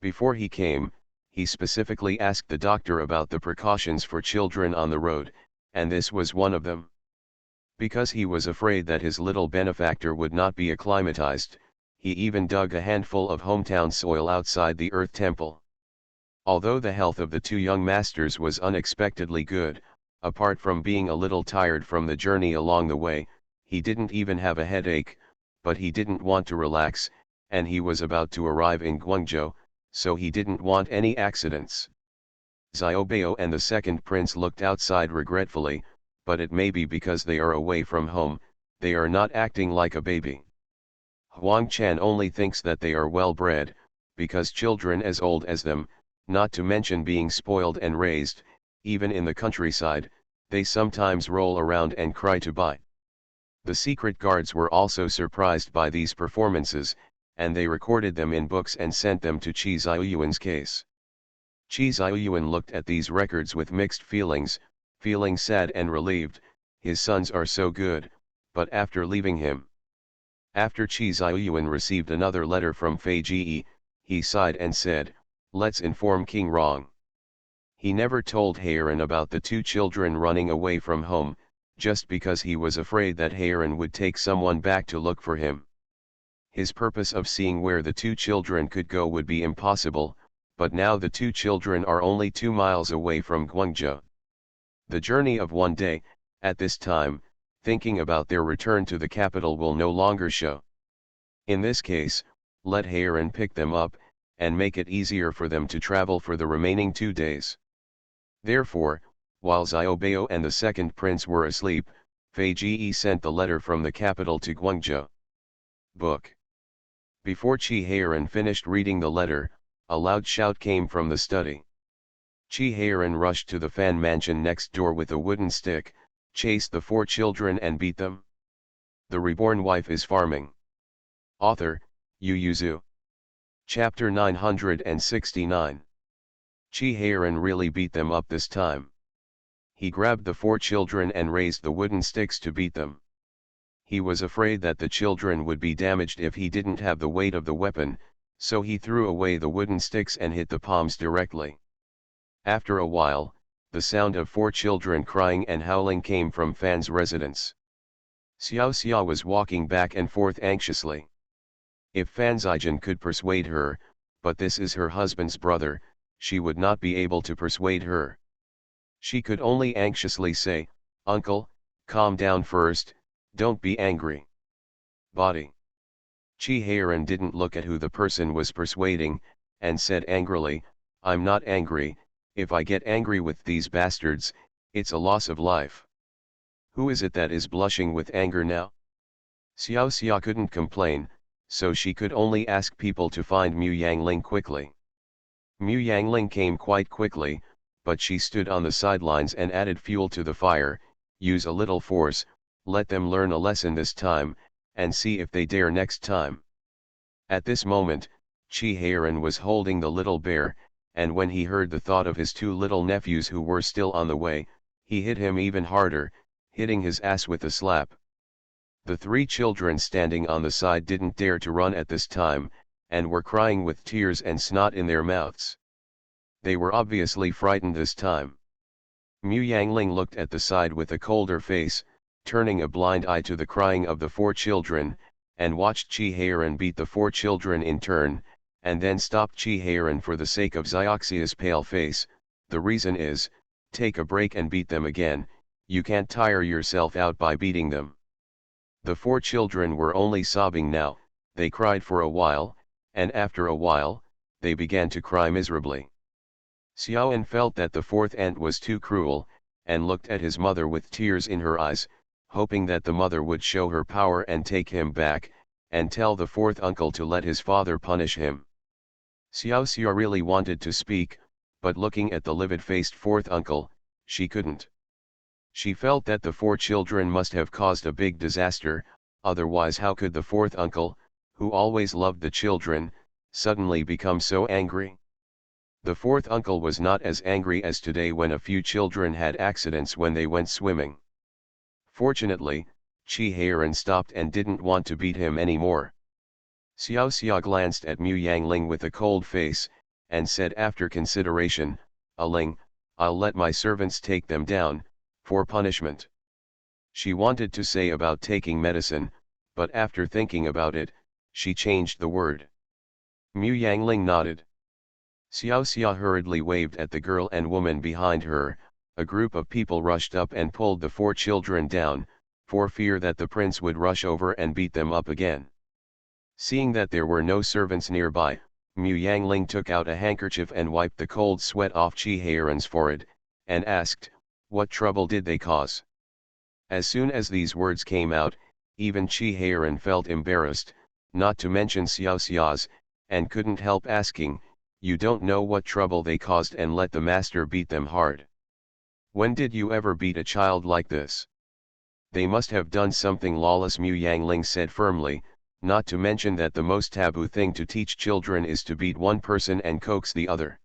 Before he came, he specifically asked the doctor about the precautions for children on the road, and this was one of them. Because he was afraid that his little benefactor would not be acclimatized, he even dug a handful of hometown soil outside the Earth Temple. Although the health of the two young masters was unexpectedly good, apart from being a little tired from the journey along the way, he didn't even have a headache, but he didn't want to relax, and he was about to arrive in Guangzhou, so he didn't want any accidents. Xiaobao and the second prince looked outside regretfully, but it may be because they are away from home, they are not acting like a baby. Huang Chan only thinks that they are well bred, because children as old as them, not to mention being spoiled and raised, even in the countryside, they sometimes roll around and cry to buy. The secret guards were also surprised by these performances, and they recorded them in books and sent them to Qi Xiaoyuan's case. Qi Xiaoyuan looked at these records with mixed feelings, feeling sad and relieved. His sons are so good, but after leaving him. After Qi Xiaoyuan received another letter from Fei Ji, he sighed and said, "Let's inform King Rong." He never told Heiran about the two children running away from home, just because he was afraid that Heiran would take someone back to look for him. His purpose of seeing where the two children could go would be impossible, but now the two children are only 2 miles away from Guangzhou. The journey of one day, at this time, thinking about their return to the capital will no longer show. In this case, let Heiran pick them up, and make it easier for them to travel for the remaining 2 days. Therefore, While Xiaobao and the second prince were asleep, Fei Jie sent the letter from the capital to Guangzhou. Book. Before Qi Heiran finished reading the letter, a loud shout came from the study. Qi Heiran rushed to the fan mansion next door with a wooden stick, chased the 4 children and beat them. The reborn wife is farming. Author, Yu Yuzu. Chapter 969. Qi Heiran really beat them up this time. He grabbed the 4 children and raised the wooden sticks to beat them. He was afraid that the children would be damaged if he didn't have the weight of the weapon, so he threw away the wooden sticks and hit the palms directly. After a while, the sound of 4 children crying and howling came from Fan's residence. Xiao Xia was walking back and forth anxiously. If Fan Zijin could persuade her, but this is her husband's brother, she would not be able to persuade her. She could only anxiously say, "Uncle, calm down first, don't be angry." Body. Qi Heiran didn't look at who the person was persuading, and said angrily, "I'm not angry. If I get angry with these bastards, it's a loss of life." Who is it that is blushing with anger now? Xiao Xia couldn't complain, so she could only ask people to find Mu Yangling quickly. Mu Yangling came quite quickly, but she stood on the sidelines and added fuel to the fire. "Use a little force, let them learn a lesson this time, and see if they dare next time." At this moment, Qi Heiran was holding the little bear, and when he heard the thought of his 2 little nephews who were still on the way, he hit him even harder, hitting his ass with a slap. The 3 children standing on the side didn't dare to run at this time, and were crying with tears and snot in their mouths. They were obviously frightened this time. Mu Yangling looked at the side with a colder face, turning a blind eye to the crying of the 4 children, and watched Qi Heiran beat the 4 children in turn, and then stopped Qi Heiran for the sake of Xiaoxia's pale face. "The reason is, take a break and beat them again, you can't tire yourself out by beating them." The 4 children were only sobbing now. They cried for a while, and after a while, they began to cry miserably. Xiaoan felt that the 4th aunt was too cruel, and looked at his mother with tears in her eyes, hoping that the mother would show her power and take him back, and tell the 4th uncle to let his father punish him. Xiao Xia really wanted to speak, but looking at the livid-faced 4th uncle, she couldn't. She felt that the 4 children must have caused a big disaster, otherwise how could the 4th uncle, who always loved the children, suddenly become so angry? The 4th uncle was not as angry as today when a few children had accidents when they went swimming. Fortunately, Qi Heiran stopped and didn't want to beat him anymore. Xiao Xia glanced at Mu Yangling with a cold face, and said after consideration, "Aling, I'll let my servants take them down, for punishment." She wanted to say about taking medicine, but after thinking about it, she changed the word. Mu Yangling nodded. Xiao Xia hurriedly waved at the girl and woman behind her. A group of people rushed up and pulled the 4 children down, for fear that the prince would rush over and beat them up again. Seeing that there were no servants nearby, Mu Yangling took out a handkerchief and wiped the cold sweat off Qi Heiran's forehead, and asked, "What trouble did they cause?" As soon as these words came out, even Qi Heiran felt embarrassed, not to mention Xiao Xia's, and couldn't help asking, "You don't know what trouble they caused and let the master beat them hard? When did you ever beat a child like this?" "They must have done something lawless," Mu Yangling said firmly, "not to mention that the most taboo thing to teach children is to beat one person and coax the other.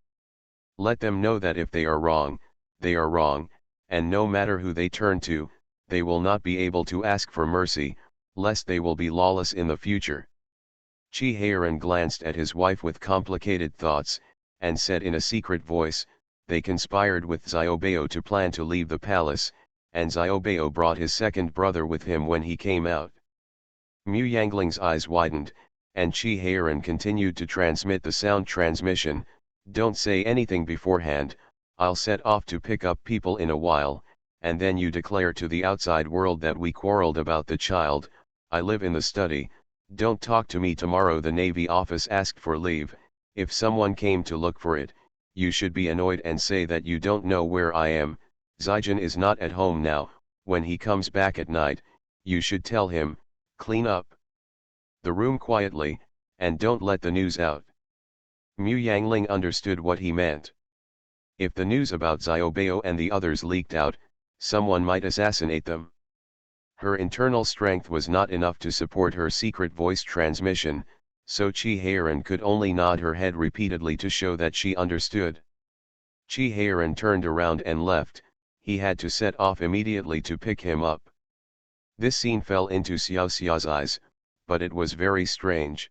Let them know that if they are wrong, and no matter who they turn to, they will not be able to ask for mercy, lest they will be lawless in the future." Qi Heiran glanced at his wife with complicated thoughts, and said in a secret voice, "They conspired with Xiaobao to plan to leave the palace, and Xiaobao brought his second brother with him when he came out." Mu Yangling's eyes widened, and Qi Heiran continued to transmit the sound transmission, "Don't say anything beforehand, I'll set off to pick up people in a while, and then you declare to the outside world that we quarreled about the child. I live in the study. Don't talk to me tomorrow. The Navy office asked for leave. If someone came to look for it, you should be annoyed and say that you don't know where I am. Zijin is not at home now, when he comes back at night, you should tell him, clean up the room quietly, and don't let the news out. Mu Yangling understood what he meant. If the news about Xiaobao and the others leaked out, someone might assassinate them. Her internal strength was not enough to support her secret voice transmission, so Chi Heiran could only nod her head repeatedly to show that she understood. Chi Heiran turned around and left. He had to set off immediately to pick him up. This scene fell into Xiao Xiao's eyes, but it was very strange.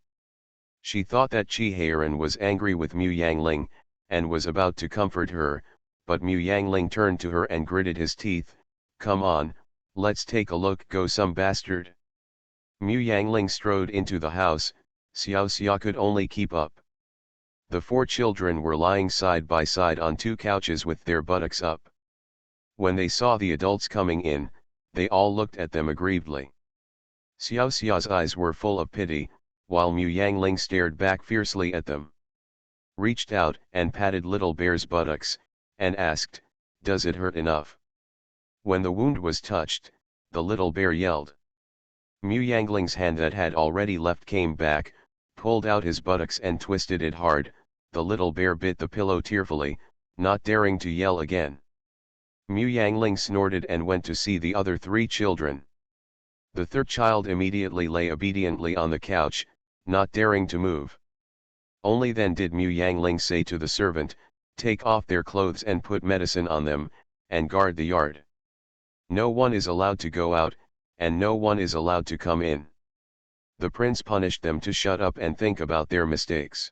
She thought that Chi Heiran was angry with Mu Yangling, and was about to comfort her, but Mu Yangling turned to her and gritted his teeth, "Come on, let's take a look, go some bastard." Mu Yangling strode into the house. Xiao Xia could only keep up. The four children were lying side by side on two couches with their buttocks up. When they saw the adults coming in, they all looked at them aggrievedly. Xiao Xia's eyes were full of pity, while Mu Yangling stared back fiercely at them. Reached out and patted little bear's buttocks, and asked, "Does it hurt enough?" When the wound was touched, the little bear yelled. Mu Yangling's hand that had already left came back, pulled out his buttocks and twisted it hard. The little bear bit the pillow tearfully, not daring to yell again. Mu Yangling snorted and went to see the other three children. The third child immediately lay obediently on the couch, not daring to move. Only then did Mu Yangling say to the servant, "Take off their clothes and put medicine on them, and guard the yard. No one is allowed to go out, and no one is allowed to come in." The prince punished them to shut up and think about their mistakes.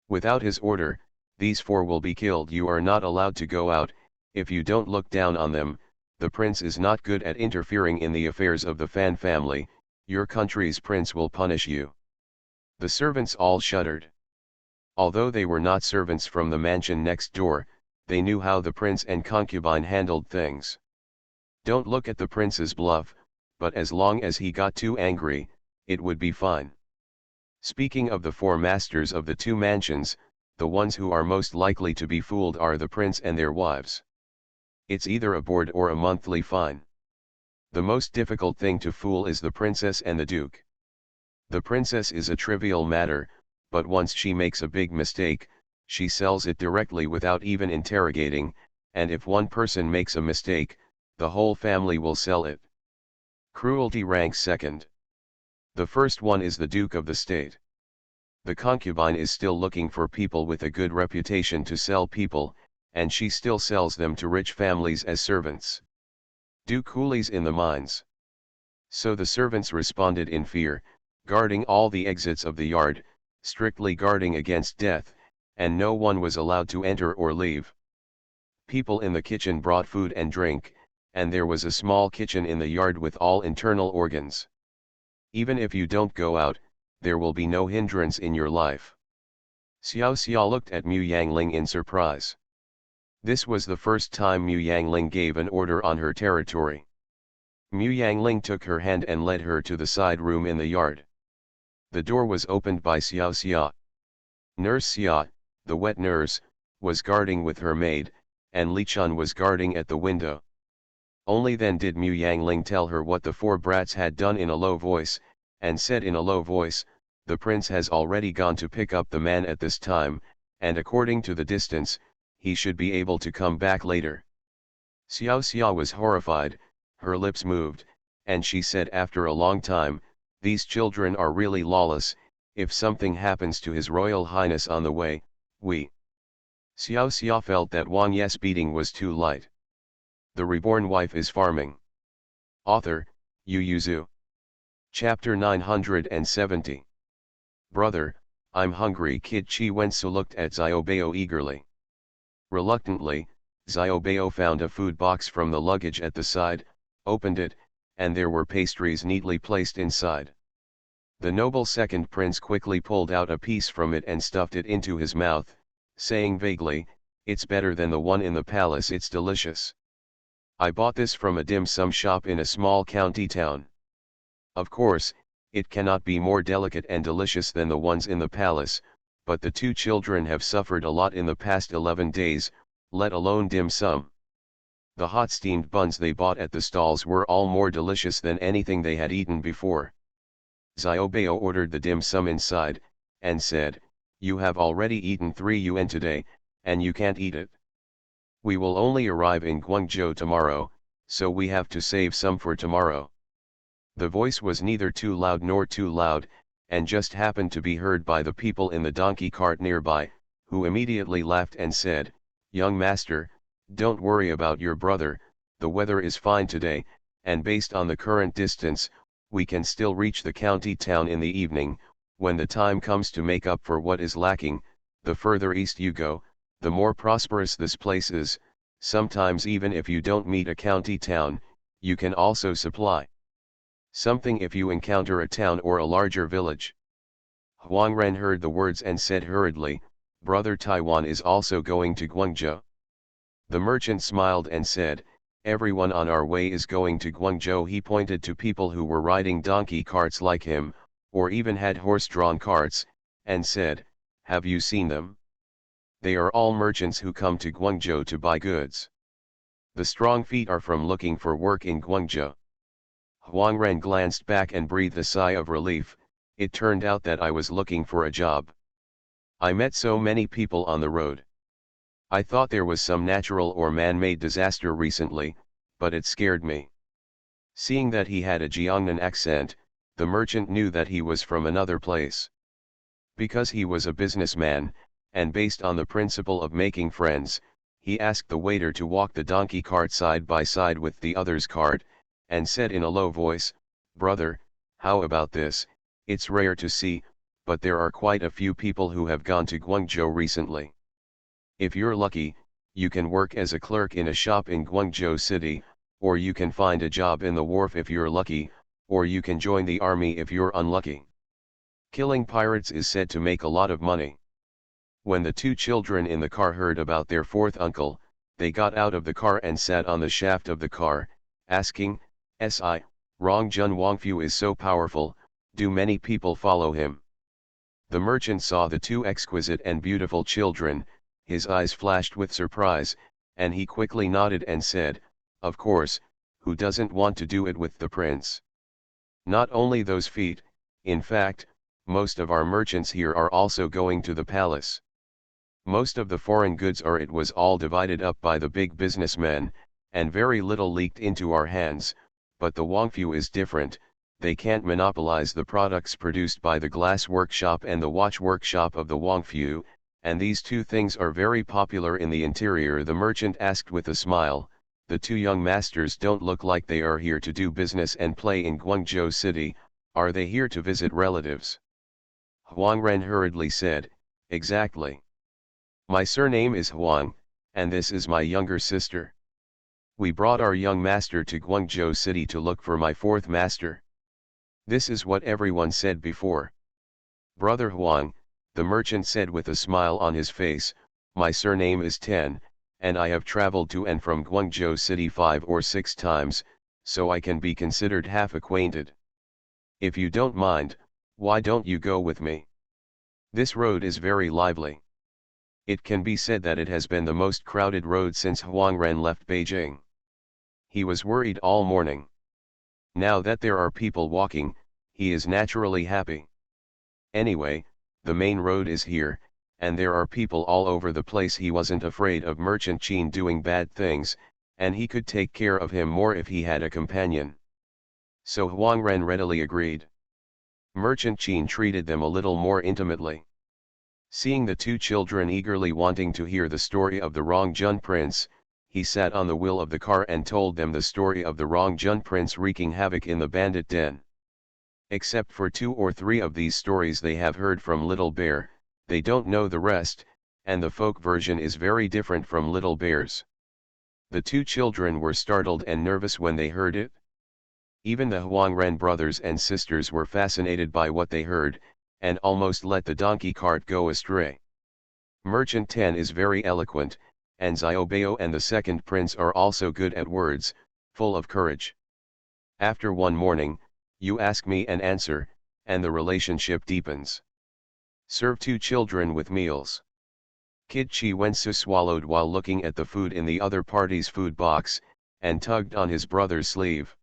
Without his order, these four will be killed. You are not allowed to go out. If you don't look down on them, the prince is not good at interfering in the affairs of the Fan family. Your country's prince will punish you. The servants all shuddered. Although they were not servants from the mansion next door, they knew how the prince and concubine handled things. Don't look at the prince's bluff, but as long as he got too angry, it would be fine. Speaking of the four masters of the two mansions, the ones who are most likely to be fooled are the prince and their wives. It's either a board or a monthly fine. The most difficult thing to fool is the princess and the duke. The princess is a trivial matter, but once she makes a big mistake, she sells it directly without even interrogating, and if one person makes a mistake, the whole family will sell it. Cruelty ranks second. The first one is the Duke of the State. The concubine is still looking for people with a good reputation to sell people, and she still sells them to rich families as servants. Do coolies in the mines. So the servants responded in fear, guarding all the exits of the yard, strictly guarding against death, and no one was allowed to enter or leave. People in the kitchen brought food and drink, and there was a small kitchen in the yard with all internal organs. Even if you don't go out, there will be no hindrance in your life. Xiao Xia looked at Mu Yangling in surprise. This was the first time Mu Yangling gave an order on her territory. Mu Yangling took her hand and led her to the side room in the yard. The door was opened by Xiao Xia. Nurse Xia, the wet nurse, was guarding with her maid, and Li Chun was guarding at the window. Only then did Mu Yangling tell her what the four brats had done in a low voice, and said in a low voice, "The prince has already gone to pick up the man at this time, and according to the distance, he should be able to come back later." Xiao Xia was horrified, her lips moved, and she said after a long time, "These children are really lawless. If something happens to His Royal Highness on the way, we..." Xiao Xia felt that Wang Ye's beating was too light. The Reborn Wife is Farming. Author, Yu Yuzu. Chapter 970. Brother, I'm hungry. Kid Chi Wensu looked at Xiaobao eagerly. Reluctantly, Xiaobao found a food box from the luggage at the side, opened it, and there were pastries neatly placed inside. The noble second prince quickly pulled out a piece from it and stuffed it into his mouth, saying vaguely, "It's better than the one in the palace. It's delicious. I bought this from a dim sum shop in a small county town. Of course, it cannot be more delicate and delicious than the ones in the palace, but the two children have suffered a lot in the past 11 days, let alone dim sum." The hot steamed buns they bought at the stalls were all more delicious than anything they had eaten before. Xiaobao ordered the dim sum inside, and said, "You have already eaten 3 yuan today, and you can't eat it. We will only arrive in Guangzhou tomorrow, so we have to save some for tomorrow." The voice was neither too loud nor too loud, and just happened to be heard by the people in the donkey cart nearby, who immediately laughed and said, "Young master, don't worry about your brother, the weather is fine today, and based on the current distance, we can still reach the county town in the evening. When the time comes to make up for what is lacking, the further east you go, the more prosperous this place is. Sometimes even if you don't meet a county town, you can also supply something if you encounter a town or a larger village." Huang Ren heard the words and said hurriedly, "Brother Taiwan is also going to Guangzhou." The merchant smiled and said, "Everyone on our way is going to Guangzhou." He pointed to people who were riding donkey carts like him, or even had horse-drawn carts, and said, "Have you seen them? They are all merchants who come to Guangzhou to buy goods. The strong feet are from looking for work in Guangzhou." Huang Ren glanced back and breathed a sigh of relief. It turned out that I was looking for a job. I met so many people on the road. I thought there was some natural or man-made disaster recently, but it scared me. Seeing that he had a Jiangnan accent, the merchant knew that he was from another place. Because he was a businessman, and based on the principle of making friends, he asked the waiter to walk the donkey cart side by side with the other's cart, and said in a low voice, "Brother, how about this? It's rare to see, but there are quite a few people who have gone to Guangzhou recently. If you're lucky, you can work as a clerk in a shop in Guangzhou City, or you can find a job in the wharf if you're lucky, or you can join the army if you're unlucky. Killing pirates is said to make a lot of money." When the 2 children in the car heard about their 4th uncle, they got out of the car and sat on the shaft of the car, asking, "Si, Rongjun Wangfu is so powerful, do many people follow him?" The merchant saw the 2 exquisite and beautiful children, his eyes flashed with surprise, and he quickly nodded and said, "Of course, who doesn't want to do it with the prince? Not only those feet, in fact, most of our merchants here are also going to the palace. Most of the foreign goods are it was all divided up by the big businessmen, and very little leaked into our hands, but the Wangfu is different, they can't monopolize the products produced by the glass workshop and the watch workshop of the Wangfu, and these 2 things are very popular in the interior." The merchant asked with a smile, "The 2 young masters don't look like they are here to do business and play in Guangzhou City, are they here to visit relatives?" Huang Ren hurriedly said, "Exactly. My surname is Huang, and this is my younger sister. We brought our young master to Guangzhou City to look for my 4th master." This is what everyone said before. "Brother Huang," the merchant said with a smile on his face, "my surname is Ten, and I have traveled to and from Guangzhou City 5 or 6 times, so I can be considered half acquainted. If you don't mind, why don't you go with me? This road is very lively." It can be said that it has been the most crowded road since Huang Ren left Beijing. He was worried all morning. Now that there are people walking, he is naturally happy. Anyway, the main road is here, and there are people all over the place. He wasn't afraid of Merchant Qin doing bad things, and he could take care of him more if he had a companion. So Huang Ren readily agreed. Merchant Qin treated them a little more intimately. Seeing the 2 children eagerly wanting to hear the story of the Rongjun prince, he sat on the wheel of the car and told them the story of the Rongjun prince wreaking havoc in the bandit den. Except for 2 or 3 of these stories they have heard from Little Bear, they don't know the rest, and the folk version is very different from Little Bear's. The 2 children were startled and nervous when they heard it. Even the Huang Ren brothers and sisters were fascinated by what they heard, and almost let the donkey cart go astray. Merchant Ten is very eloquent, and Xiaobao and the 2nd prince are also good at words, full of courage. After one morning, you ask me and answer, and the relationship deepens. Serve 2 children with meals. Kid Chi Wensu swallowed while looking at the food in the other party's food box, and tugged on his brother's sleeve.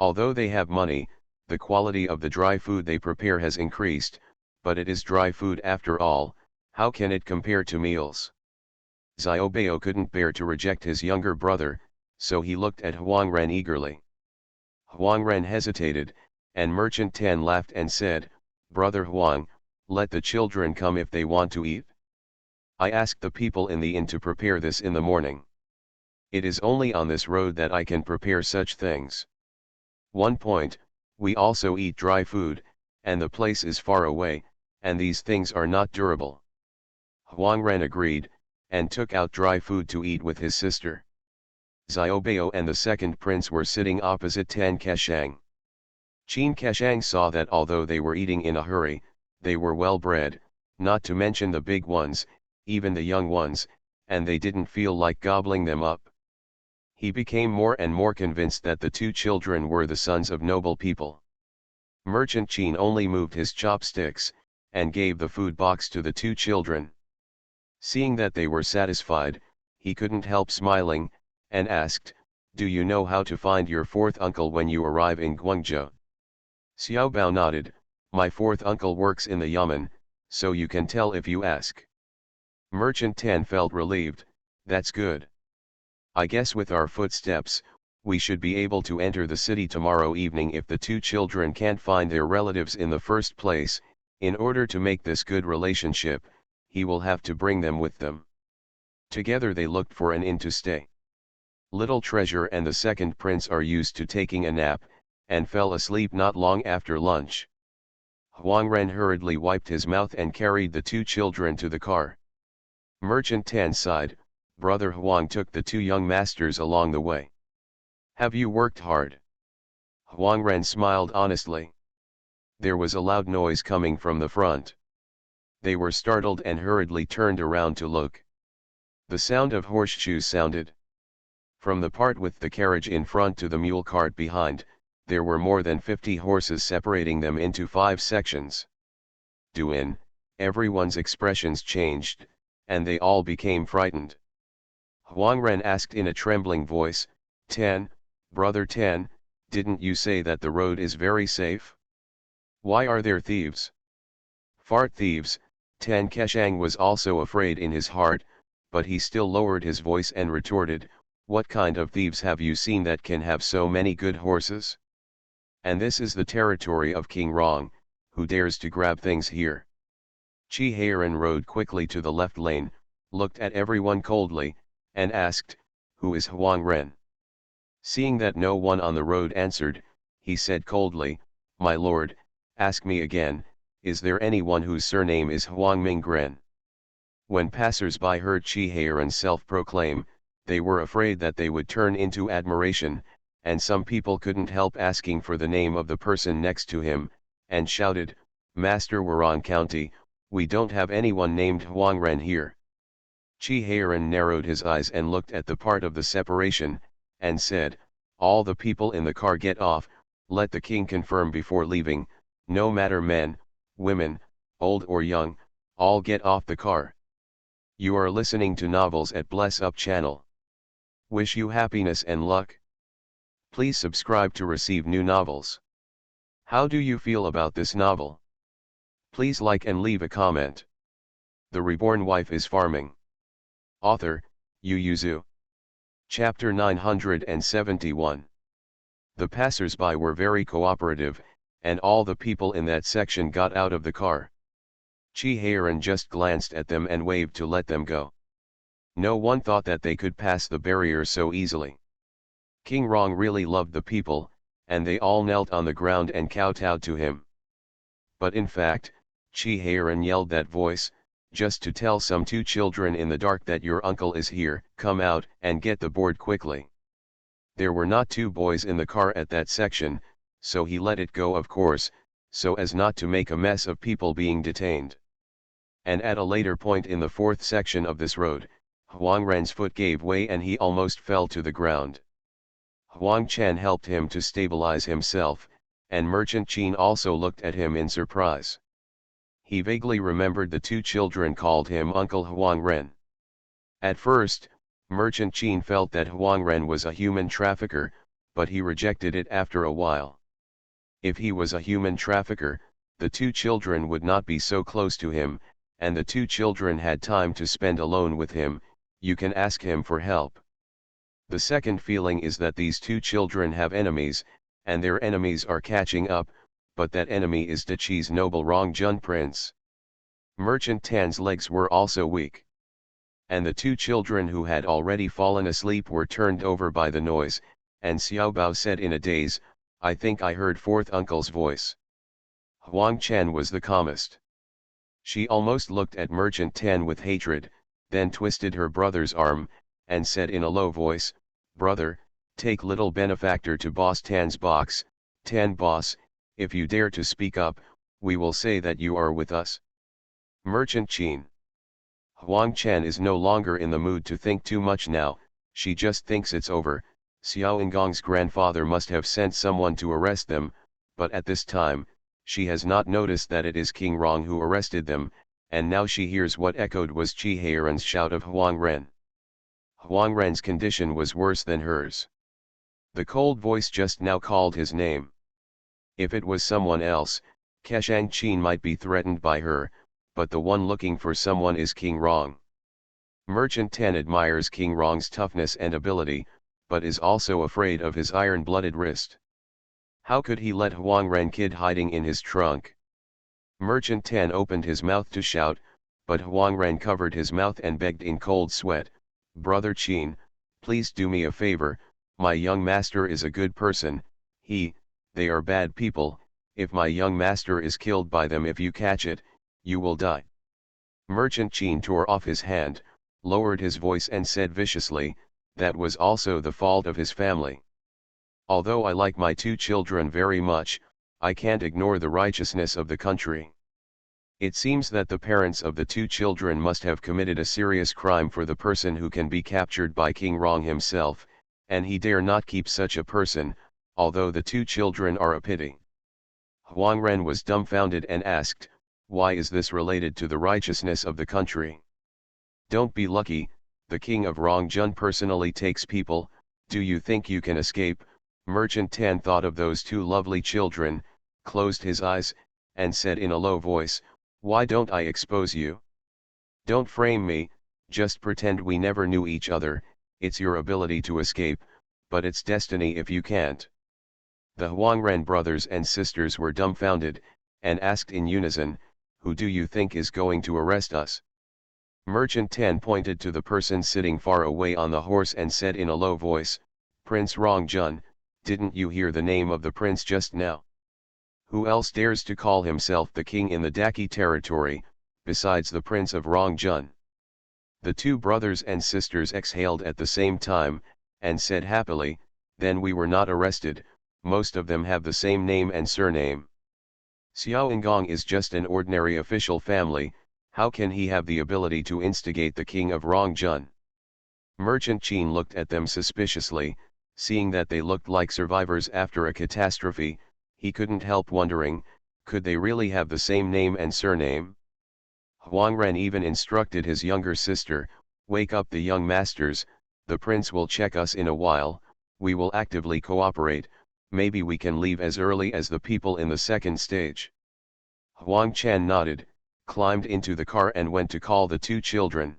Although they have money, the quality of the dry food they prepare has increased, but it is dry food after all, how can it compare to meals? Xiaobao couldn't bear to reject his younger brother, so he looked at Huangren eagerly. Huangren hesitated, and Merchant Tan laughed and said, "Brother Huang, let the children come if they want to eat. I asked the people in the inn to prepare this in the morning. It is only on this road that I can prepare such things. One point, we also eat dry food, and the place is far away, and these things are not durable." Huangren agreed, and took out dry food to eat with his sister. Xiaobao and the second prince were sitting opposite Tan Keshang. Qin Keshang saw that although they were eating in a hurry, they were well bred, not to mention the big ones, even the young ones, and they didn't feel like gobbling them up. He became more and more convinced that the two children were the sons of noble people. Merchant Qin only moved his chopsticks, and gave the food box to the two children. Seeing that they were satisfied, he couldn't help smiling, and asked, "Do you know how to find your fourth uncle when you arrive in Guangzhou?" Xiaobao nodded, "My fourth uncle works in the yamen, so you can tell if you ask." Merchant Tan felt relieved, "That's good. I guess with our footsteps, we should be able to enter the city tomorrow evening if the two children can't find their relatives in the first place. In order to make this good relationship, he will have to bring them with them." Together they looked for an inn to stay. Little Treasure and the second prince are used to taking a nap, and fell asleep not long after lunch. Huangren hurriedly wiped his mouth and carried the two children to the car. Merchant Tan sighed, "Brother Huang took the two young masters along the way. Have you worked hard?" Huangren smiled honestly. There was a loud noise coming from the front. They were startled and hurriedly turned around to look. The sound of horseshoes sounded. From the part with the carriage in front to the mule cart behind, there were more than 50 horses separating them into 5 sections. Duin, everyone's expressions changed, and they all became frightened. Huangren asked in a trembling voice, "Tan, Brother Tan, didn't you say that the road is very safe? Why are there thieves?" "Fart thieves." Tan Keshang was also afraid in his heart, but he still lowered his voice and retorted, "What kind of thieves have you seen that can have so many good horses? And this is the territory of King Rong, who dares to grab things here." Chi Heiran rode quickly to the left lane, looked at everyone coldly, and asked, "Who is Huang Ren?" Seeing that no one on the road answered, he said coldly, "My lord, ask me again, is there anyone whose surname is Huang Minggren?" When passers-by heard Chi Heiran self-proclaim, they were afraid that they would turn into admiration, and some people couldn't help asking for the name of the person next to him, and shouted, "Master Warong County, we don't have anyone named Huang Ren here." Chi Heiran narrowed his eyes and looked at the part of the separation, and said, "All the people in the car get off, let the king confirm before leaving, no matter men, women, old or young, all get off the car." You are listening to Novels at Bless Up channel. Wish you happiness and luck. Please subscribe to receive new novels. How do you feel about this novel? Please like and leave a comment. The Reborn Wife is Farming. Author, Yu Yuzu. Chapter 971. The passers-by were very cooperative, and all the people in that section got out of the car. Chi Heiran just glanced at them and waved to let them go. No one thought that they could pass the barrier so easily. King Rong really loved the people, and they all knelt on the ground and kowtowed to him. But in fact, Chi Heiran yelled that voice, just to tell some two children in the dark that your uncle is here, come out and get the board quickly. There were not two boys in the car at that section, so he let it go of course, so as not to make a mess of people being detained. And at a later point in the 4th section of this road, Huang Ren's foot gave way and he almost fell to the ground. Huang Chen helped him to stabilize himself, and Merchant Qin also looked at him in surprise. He vaguely remembered the two children called him Uncle Huang Ren. At first, Merchant Qin felt that Huang Ren was a human trafficker, but he rejected it after a while. If he was a human trafficker, the two children would not be so close to him, and the two children had time to spend alone with him. You can ask him for help. The second feeling is that these two children have enemies, and their enemies are catching up, but that enemy is De Chi's noble Rongjun prince. Merchant Tan's legs were also weak. And the two children who had already fallen asleep were turned over by the noise, and Xiaobao said in a daze, "I think I heard fourth uncle's voice." Huang Chen was the calmest. She almost looked at Merchant Tan with hatred, then twisted her brother's arm, and said in a low voice, "Brother, take little benefactor to Boss Tan's box. Tan boss, if you dare to speak up, we will say that you are with us." Merchant Qin. Huang Chen is no longer in the mood to think too much now, she just thinks it's over. Xiao Engong's grandfather must have sent someone to arrest them, but at this time, she has not noticed that it is King Rong who arrested them, and now she hears what echoed was Qi Heiren's shout of Huang Ren. Huang Ren's condition was worse than hers. The cold voice just now called his name. If it was someone else, Keshang Qin might be threatened by her, but the one looking for someone is King Rong. Merchant Tan admires King Rong's toughness and ability, but is also afraid of his iron-blooded wrist. How could he let Huang Ren kid hiding in his trunk? Merchant Tan opened his mouth to shout, but Huang Ren covered his mouth and begged in cold sweat, "Brother Qin, please do me a favor, my young master is a good person, they are bad people, if my young master is killed by them, if you catch it, you will die." Merchant Qin tore off his hand, lowered his voice and said viciously, "That was also the fault of his family. Although I like my two children very much, I can't ignore the righteousness of the country. It seems that the parents of the two children must have committed a serious crime for the person who can be captured by King Rong himself, and he dare not keep such a person, although the two children are a pity." Huang Ren was dumbfounded and asked, "Why is this related to the righteousness of the country? Don't be lucky, the king of Rongjun personally takes people, do you think you can escape?" Merchant Tan thought of those two lovely children, closed his eyes, and said in a low voice, "Why don't I expose you? Don't frame me, just pretend we never knew each other. It's your ability to escape, but it's destiny if you can't." The Huang Ren brothers and sisters were dumbfounded, and asked in unison, "Who do you think is going to arrest us?" Merchant Tan pointed to the person sitting far away on the horse and said in a low voice, "Prince Rongjun, didn't you hear the name of the prince just now? Who else dares to call himself the king in the Daki territory, besides the prince of Rongjun?" The two brothers and sisters exhaled at the same time, and said happily, "Then we were not arrested, most of them have the same name and surname. Xiao Engong is just an ordinary official family, how can he have the ability to instigate the king of Rongjun?" Merchant Qin looked at them suspiciously, seeing that they looked like survivors after a catastrophe. He couldn't help wondering, could they really have the same name and surname? Huang Ren even instructed his younger sister, "Wake up the young masters, the prince will check us in a while, we will actively cooperate, maybe we can leave as early as the people in the second stage." Huang Chen nodded, climbed into the car and went to call the two children.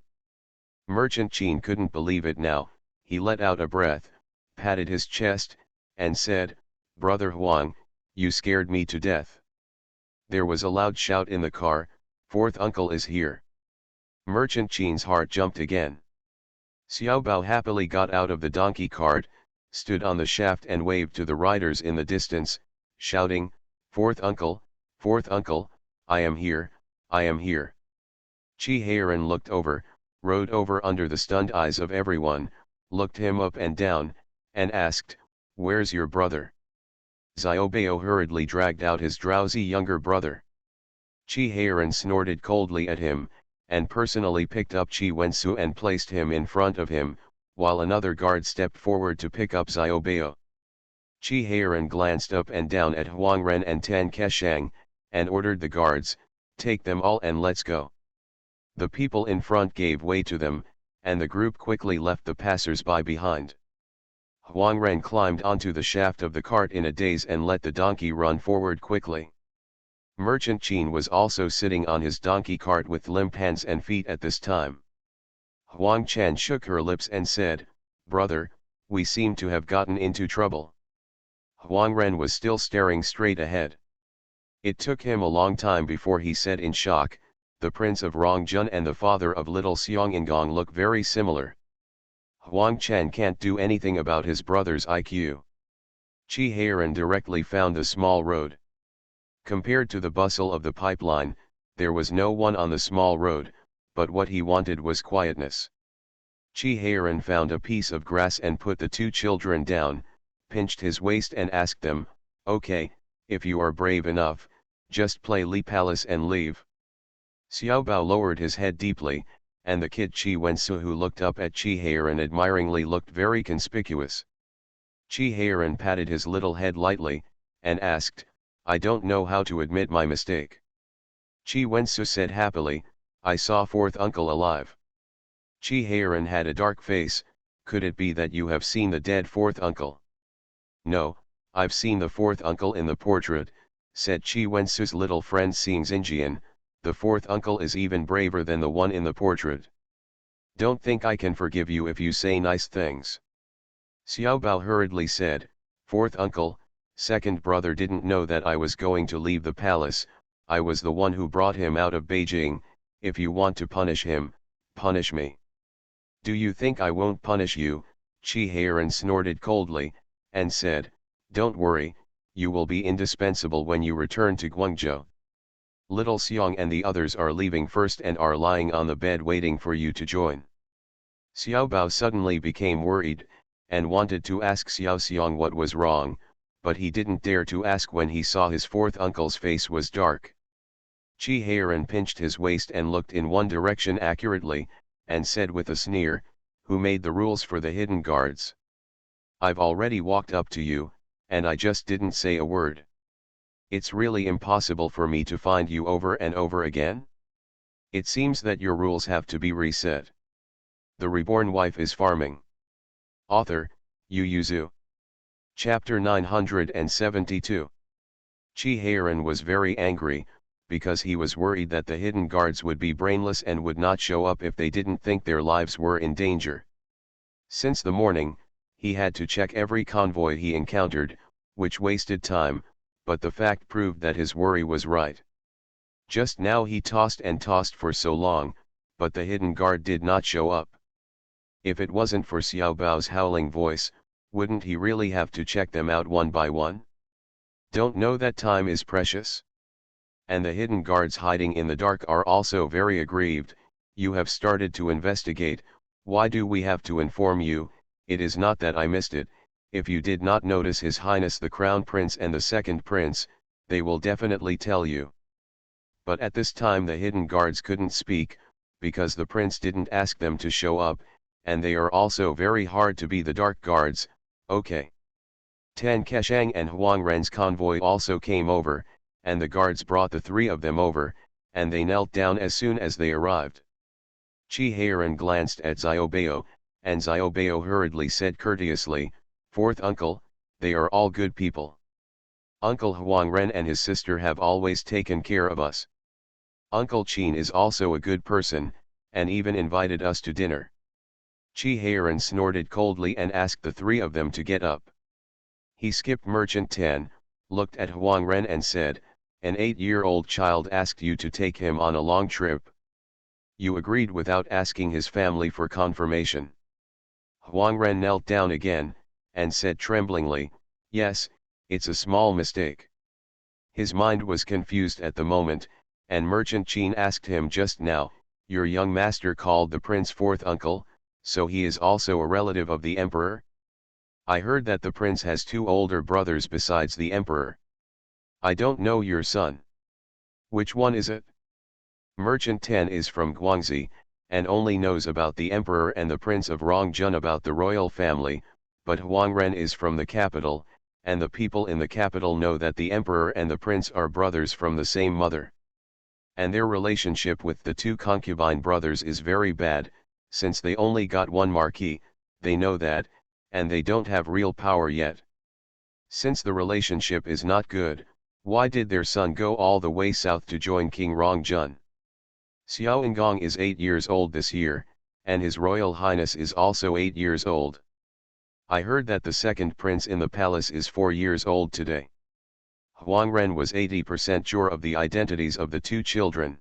Merchant Qin couldn't believe it now, he let out a breath, patted his chest, and said, "Brother Huang, you scared me to death." There was a loud shout in the car, "Fourth uncle is here." Merchant Qin's heart jumped again. Xiaobao happily got out of the donkey cart, stood on the shaft and waved to the riders in the distance, shouting, Fourth uncle, I am here, I am here." Qi Heiren looked over, rode over under the stunned eyes of everyone, looked him up and down, and asked, "Where's your brother?" Xiaobao hurriedly dragged out his drowsy younger brother. Qi Heiren snorted coldly at him, and personally picked up Qi Wensu and placed him in front of him, while another guard stepped forward to pick up Xiaobao. Qi Heiren glanced up and down at Huang Ren and Tan Keshang, and ordered the guards, Take them all and let's go. The people in front gave way to them, and the group quickly left the passers-by behind. Huang Ren climbed onto the shaft of the cart in a daze and let the donkey run forward quickly. Merchant Qin was also sitting on his donkey cart with limp hands and feet at this time. Huang Chan shook her lips and said, "Brother, we seem to have gotten into trouble." Huang Ren was still staring straight ahead. It took him a long time before he said in shock, "The Prince of Rongjun and the father of little Xiongingong look very similar." Huang Chan can't do anything about his brother's IQ. Chi Heiran directly found the small road. Compared to the bustle of the pipeline, there was no one on the small road, but what he wanted was quietness. Chi Heiran found a piece of grass and put the two children down, pinched his waist and asked them, "Okay, if you are brave enough, just play Li Palace and leave." Xiao Bao lowered his head deeply, and the kid Chi Wensu who looked up at Chi Heiran admiringly looked very conspicuous. Chi Heiran patted his little head lightly, and asked, "I don't know how to admit my mistake." Chi Wensu said happily, "I saw fourth uncle alive." Chi Heiran had a dark face. "Could it be that you have seen the dead fourth uncle?" "No, I've seen the fourth uncle in the portrait," said Chi Wensu's little friend Xing Xingjian. "The fourth uncle is even braver than the one in the portrait. Don't think I can forgive you if you say nice things." Xiao Bao hurriedly said, "Fourth uncle, second brother didn't know that I was going to leave the palace. I was the one who brought him out of Beijing. If you want to punish him, punish me." "Do you think I won't punish you?" Chi Heiran snorted coldly, and said, "Don't worry, you will be indispensable when you return to Guangzhou. Little Xiong and the others are leaving first and are lying on the bed waiting for you to join." Xiao Bao suddenly became worried, and wanted to ask Xiao Xiong what was wrong, but he didn't dare to ask when he saw his fourth uncle's face was dark. Chi Heiran pinched his waist and looked in one direction accurately, and said with a sneer, "Who made the rules for the hidden guards? I've already walked up to you, and I just didn't say a word. It's really impossible for me to find you over and over again? It seems that your rules have to be reset." The Reborn Wife is Farming. Author, Yu Yuzu. Chapter 972. Chi Heiran was very angry, because he was worried that the hidden guards would be brainless and would not show up if they didn't think their lives were in danger. Since the morning, he had to check every convoy he encountered, which wasted time, but the fact proved that his worry was right. Just now he tossed and tossed for so long, but the hidden guard did not show up. If it wasn't for Xiao Bao's howling voice, wouldn't he really have to check them out one by one? Don't know that time is precious? And the hidden guards hiding in the dark are also very aggrieved. You have started to investigate. Why do we have to inform you? It is not that I missed it. If you did not notice His Highness the Crown Prince and the second prince, they will definitely tell you. But at this time the hidden guards couldn't speak, because the prince didn't ask them to show up, and they are also very hard to be the dark guards. Okay. Tan Keshang and Huang Ren's convoy also came over, and the guards brought the three of them over, and they knelt down as soon as they arrived. Chi Heiran glanced at Xiaobao, and Xiaobao hurriedly said courteously, "Fourth uncle, they are all good people. Uncle Huang Ren and his sister have always taken care of us. Uncle Qin is also a good person, and even invited us to dinner." Chi Heiran snorted coldly and asked the three of them to get up. He skipped Merchant Tan, looked at Huang Ren and said, "An 8-year-old child asked you to take him on a long trip. You agreed without asking his family for confirmation." Huang Ren knelt down again, and said tremblingly, "Yes, it's a small mistake." His mind was confused at the moment, and Merchant Qin asked him just now, "Your young master called the prince fourth uncle, so he is also a relative of the emperor? I heard that the prince has 2 older brothers besides the emperor. I don't know your son. Which one is it?" Merchant Tan is from Guangxi, and only knows about the emperor and the prince of Rongjun about the royal family, but Huang Ren is from the capital, and the people in the capital know that the emperor and the prince are brothers from the same mother. And their relationship with the two concubine brothers is very bad, since they only got one marquis, they know that, and they don't have real power yet. Since the relationship is not good, why did their son go all the way south to join King Rongjun? Xiao Ingong is 8 years old this year, and His Royal Highness is also 8 years old. I heard that the second prince in the palace is 4 years old today. Huang Ren was 80% sure of the identities of the two children.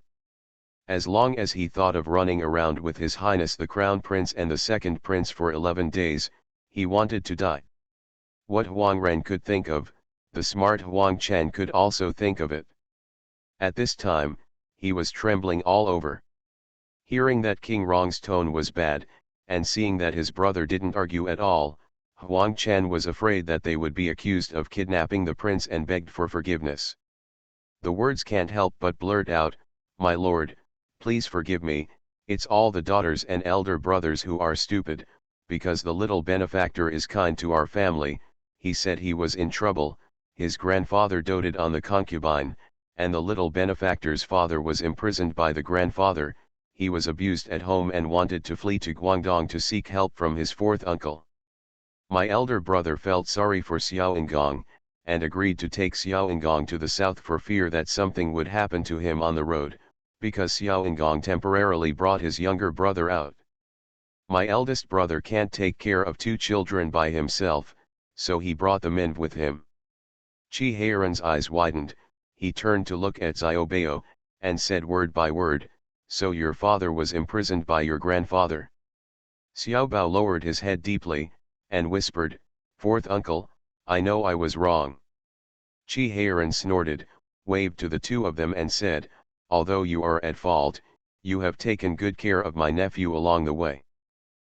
As long as he thought of running around with His Highness the Crown Prince and the second prince for 11 days, he wanted to die. What Huang Ren could think of, the smart Huang Chen could also think of it. At this time, he was trembling all over. Hearing that King Rong's tone was bad, and seeing that his brother didn't argue at all, Huang Chen was afraid that they would be accused of kidnapping the prince and begged for forgiveness. The words can't help but blurt out, "My lord, please forgive me, it's all the daughters and elder brothers who are stupid, because the little benefactor is kind to our family." He said he was in trouble, his grandfather doted on the concubine, and the little benefactor's father was imprisoned by the grandfather. He was abused at home and wanted to flee to Guangdong to seek help from his fourth uncle. My elder brother felt sorry for Xiao Ingong, and agreed to take Xiao Ingong to the south for fear that something would happen to him on the road, because Xiao Ingong temporarily brought his younger brother out. My eldest brother can't take care of two children by himself, so he brought them in with him. Chi Heiran's eyes widened, he turned to look at Xiaobao, and said word by word, "So your father was imprisoned by your grandfather?" Xiaobao lowered his head deeply, and whispered, "Fourth uncle, I know I was wrong." Chi Heiran snorted, waved to the two of them and said, "Although you are at fault, you have taken good care of my nephew along the way.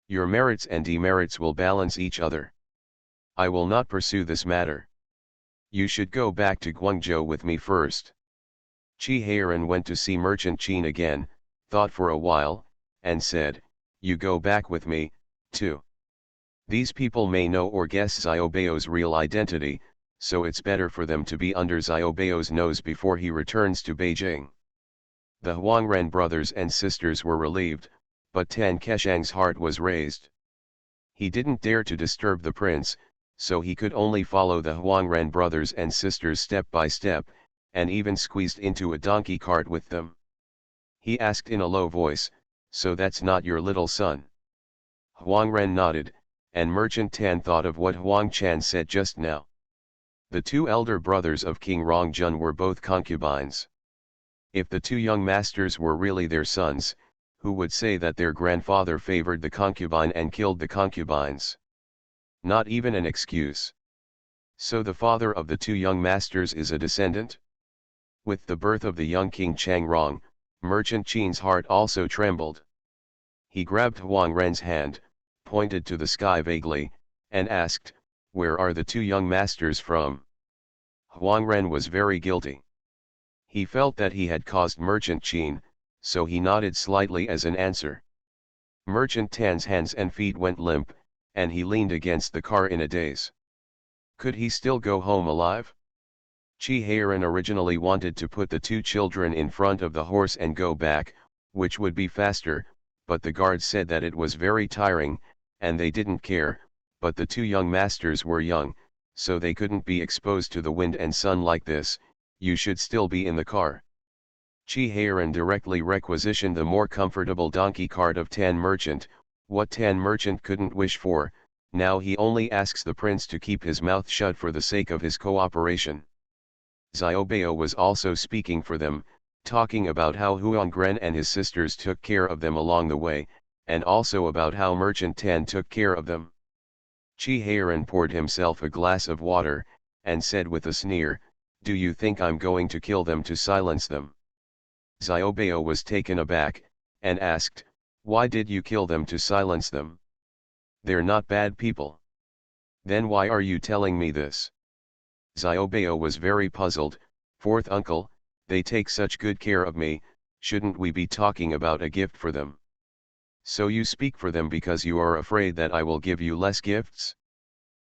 Your merits and demerits will balance each other. I will not pursue this matter. You should go back to Guangzhou with me first." Chi Heiran went to see Merchant Qin again, thought for a while, and said, "You go back with me, too. These people may know or guess Xiaobao's real identity, so it's better for them to be under Xiaobao's nose before he returns to Beijing." The Huangren brothers and sisters were relieved, but Tan Keshang's heart was raised. He didn't dare to disturb the prince, so he could only follow the Huangren brothers and sisters step by step, and even squeezed into a donkey cart with them. He asked in a low voice, "So that's not your little son?" Huangren nodded, and Merchant Tan thought of what Huang Chan said just now. The two elder brothers of King Rongjun were both concubines. If the two young masters were really their sons, who would say that their grandfather favored the concubine and killed the concubines? Not even an excuse. So the father of the two young masters is a descendant? With the birth of the young King Chang Rong, Merchant Qin's heart also trembled. He grabbed Huang Ren's hand, pointed to the sky vaguely, and asked, "Where are the two young masters from?" Huang Ren was very guilty. He felt that he had caused Merchant Qin, so he nodded slightly as an answer. Merchant Tan's hands and feet went limp, and he leaned against the car in a daze. Could he still go home alive? Chi Heiran originally wanted to put the two children in front of the horse and go back, which would be faster, but the guards said that it was very tiring, and they didn't care, but the two young masters were young, so they couldn't be exposed to the wind and sun like this. "You should still be in the car." Chi Heiran directly requisitioned the more comfortable donkey cart of Tan Merchant, what Tan Merchant couldn't wish for. Now he only asks the prince to keep his mouth shut for the sake of his cooperation. Xiaobao was also speaking for them, talking about how Huanggren and his sisters took care of them along the way, and also about how Merchant Tan took care of them. Chi Heiran poured himself a glass of water, and said with a sneer, "Do you think I'm going to kill them to silence them?" Xiaobao was taken aback, and asked, "Why did you kill them to silence them? They're not bad people. Then why are you telling me this?" Xiaobao was very puzzled. "Fourth uncle, they take such good care of me, shouldn't we be talking about a gift for them? So you speak for them because you are afraid that I will give you less gifts?"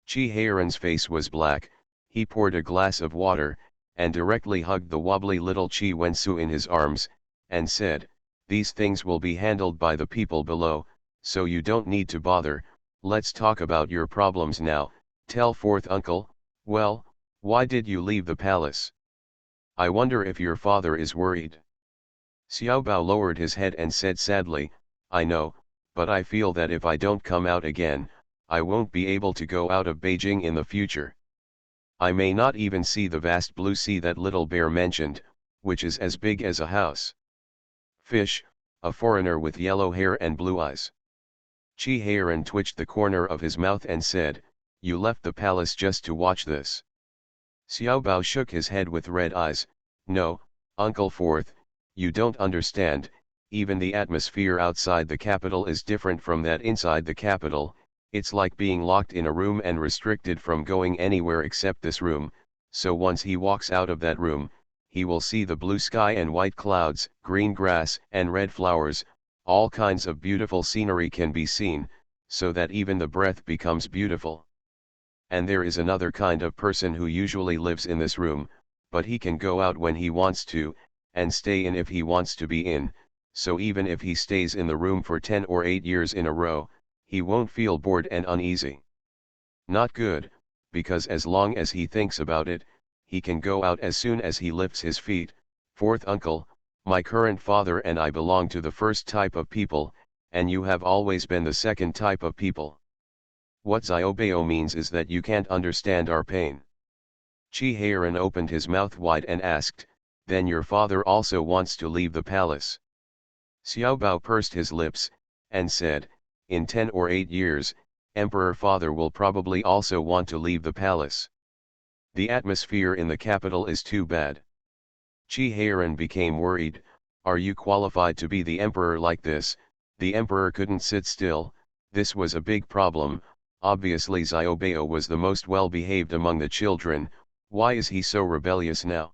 Chi Heiran's face was black, he poured a glass of water, and directly hugged the wobbly little Chi Wensu in his arms, and said, "These things will be handled by the people below, so you don't need to bother. Let's talk about your problems now. Tell fourth uncle, well, why did you leave the palace? I wonder if your father is worried." Xiao Bao lowered his head and said sadly, "I know, but I feel that if I don't come out again, I won't be able to go out of Beijing in the future. I may not even see the vast blue sea that little bear mentioned, which is as big as a house." Fish, a foreigner with yellow hair and blue eyes. Chi Heiran twitched the corner of his mouth and said, "You left the palace just to watch this?" Xiao Bao shook his head with red eyes. "No, Uncle Fourth, you don't understand. Even the atmosphere outside the capital is different from that inside the capital. It's like being locked in a room and restricted from going anywhere except this room, so once he walks out of that room, he will see the blue sky and white clouds, green grass and red flowers, all kinds of beautiful scenery can be seen, so that even the breath becomes beautiful. And there is another kind of person who usually lives in this room, but he can go out when he wants to, and stay in if he wants to be in, so even if he stays in the room for 10 or 8 years in a row, he won't feel bored and uneasy. Not good, because as long as he thinks about it, he can go out as soon as he lifts his feet. Fourth uncle, my current father and I belong to the first type of people, and you have always been the second type of people. What Xiaobao means is that you can't understand our pain." Chi Heiran opened his mouth wide and asked, "Then your father also wants to leave the palace?" Xiaobao pursed his lips, and said, "In 10 or 8 years, Emperor Father will probably also want to leave the palace. The atmosphere in the capital is too bad." Chi Heiran became worried. "Are you qualified to be the emperor like this?" The emperor couldn't sit still. This was a big problem. Obviously Xiaobao was the most well-behaved among the children. Why is he so rebellious now?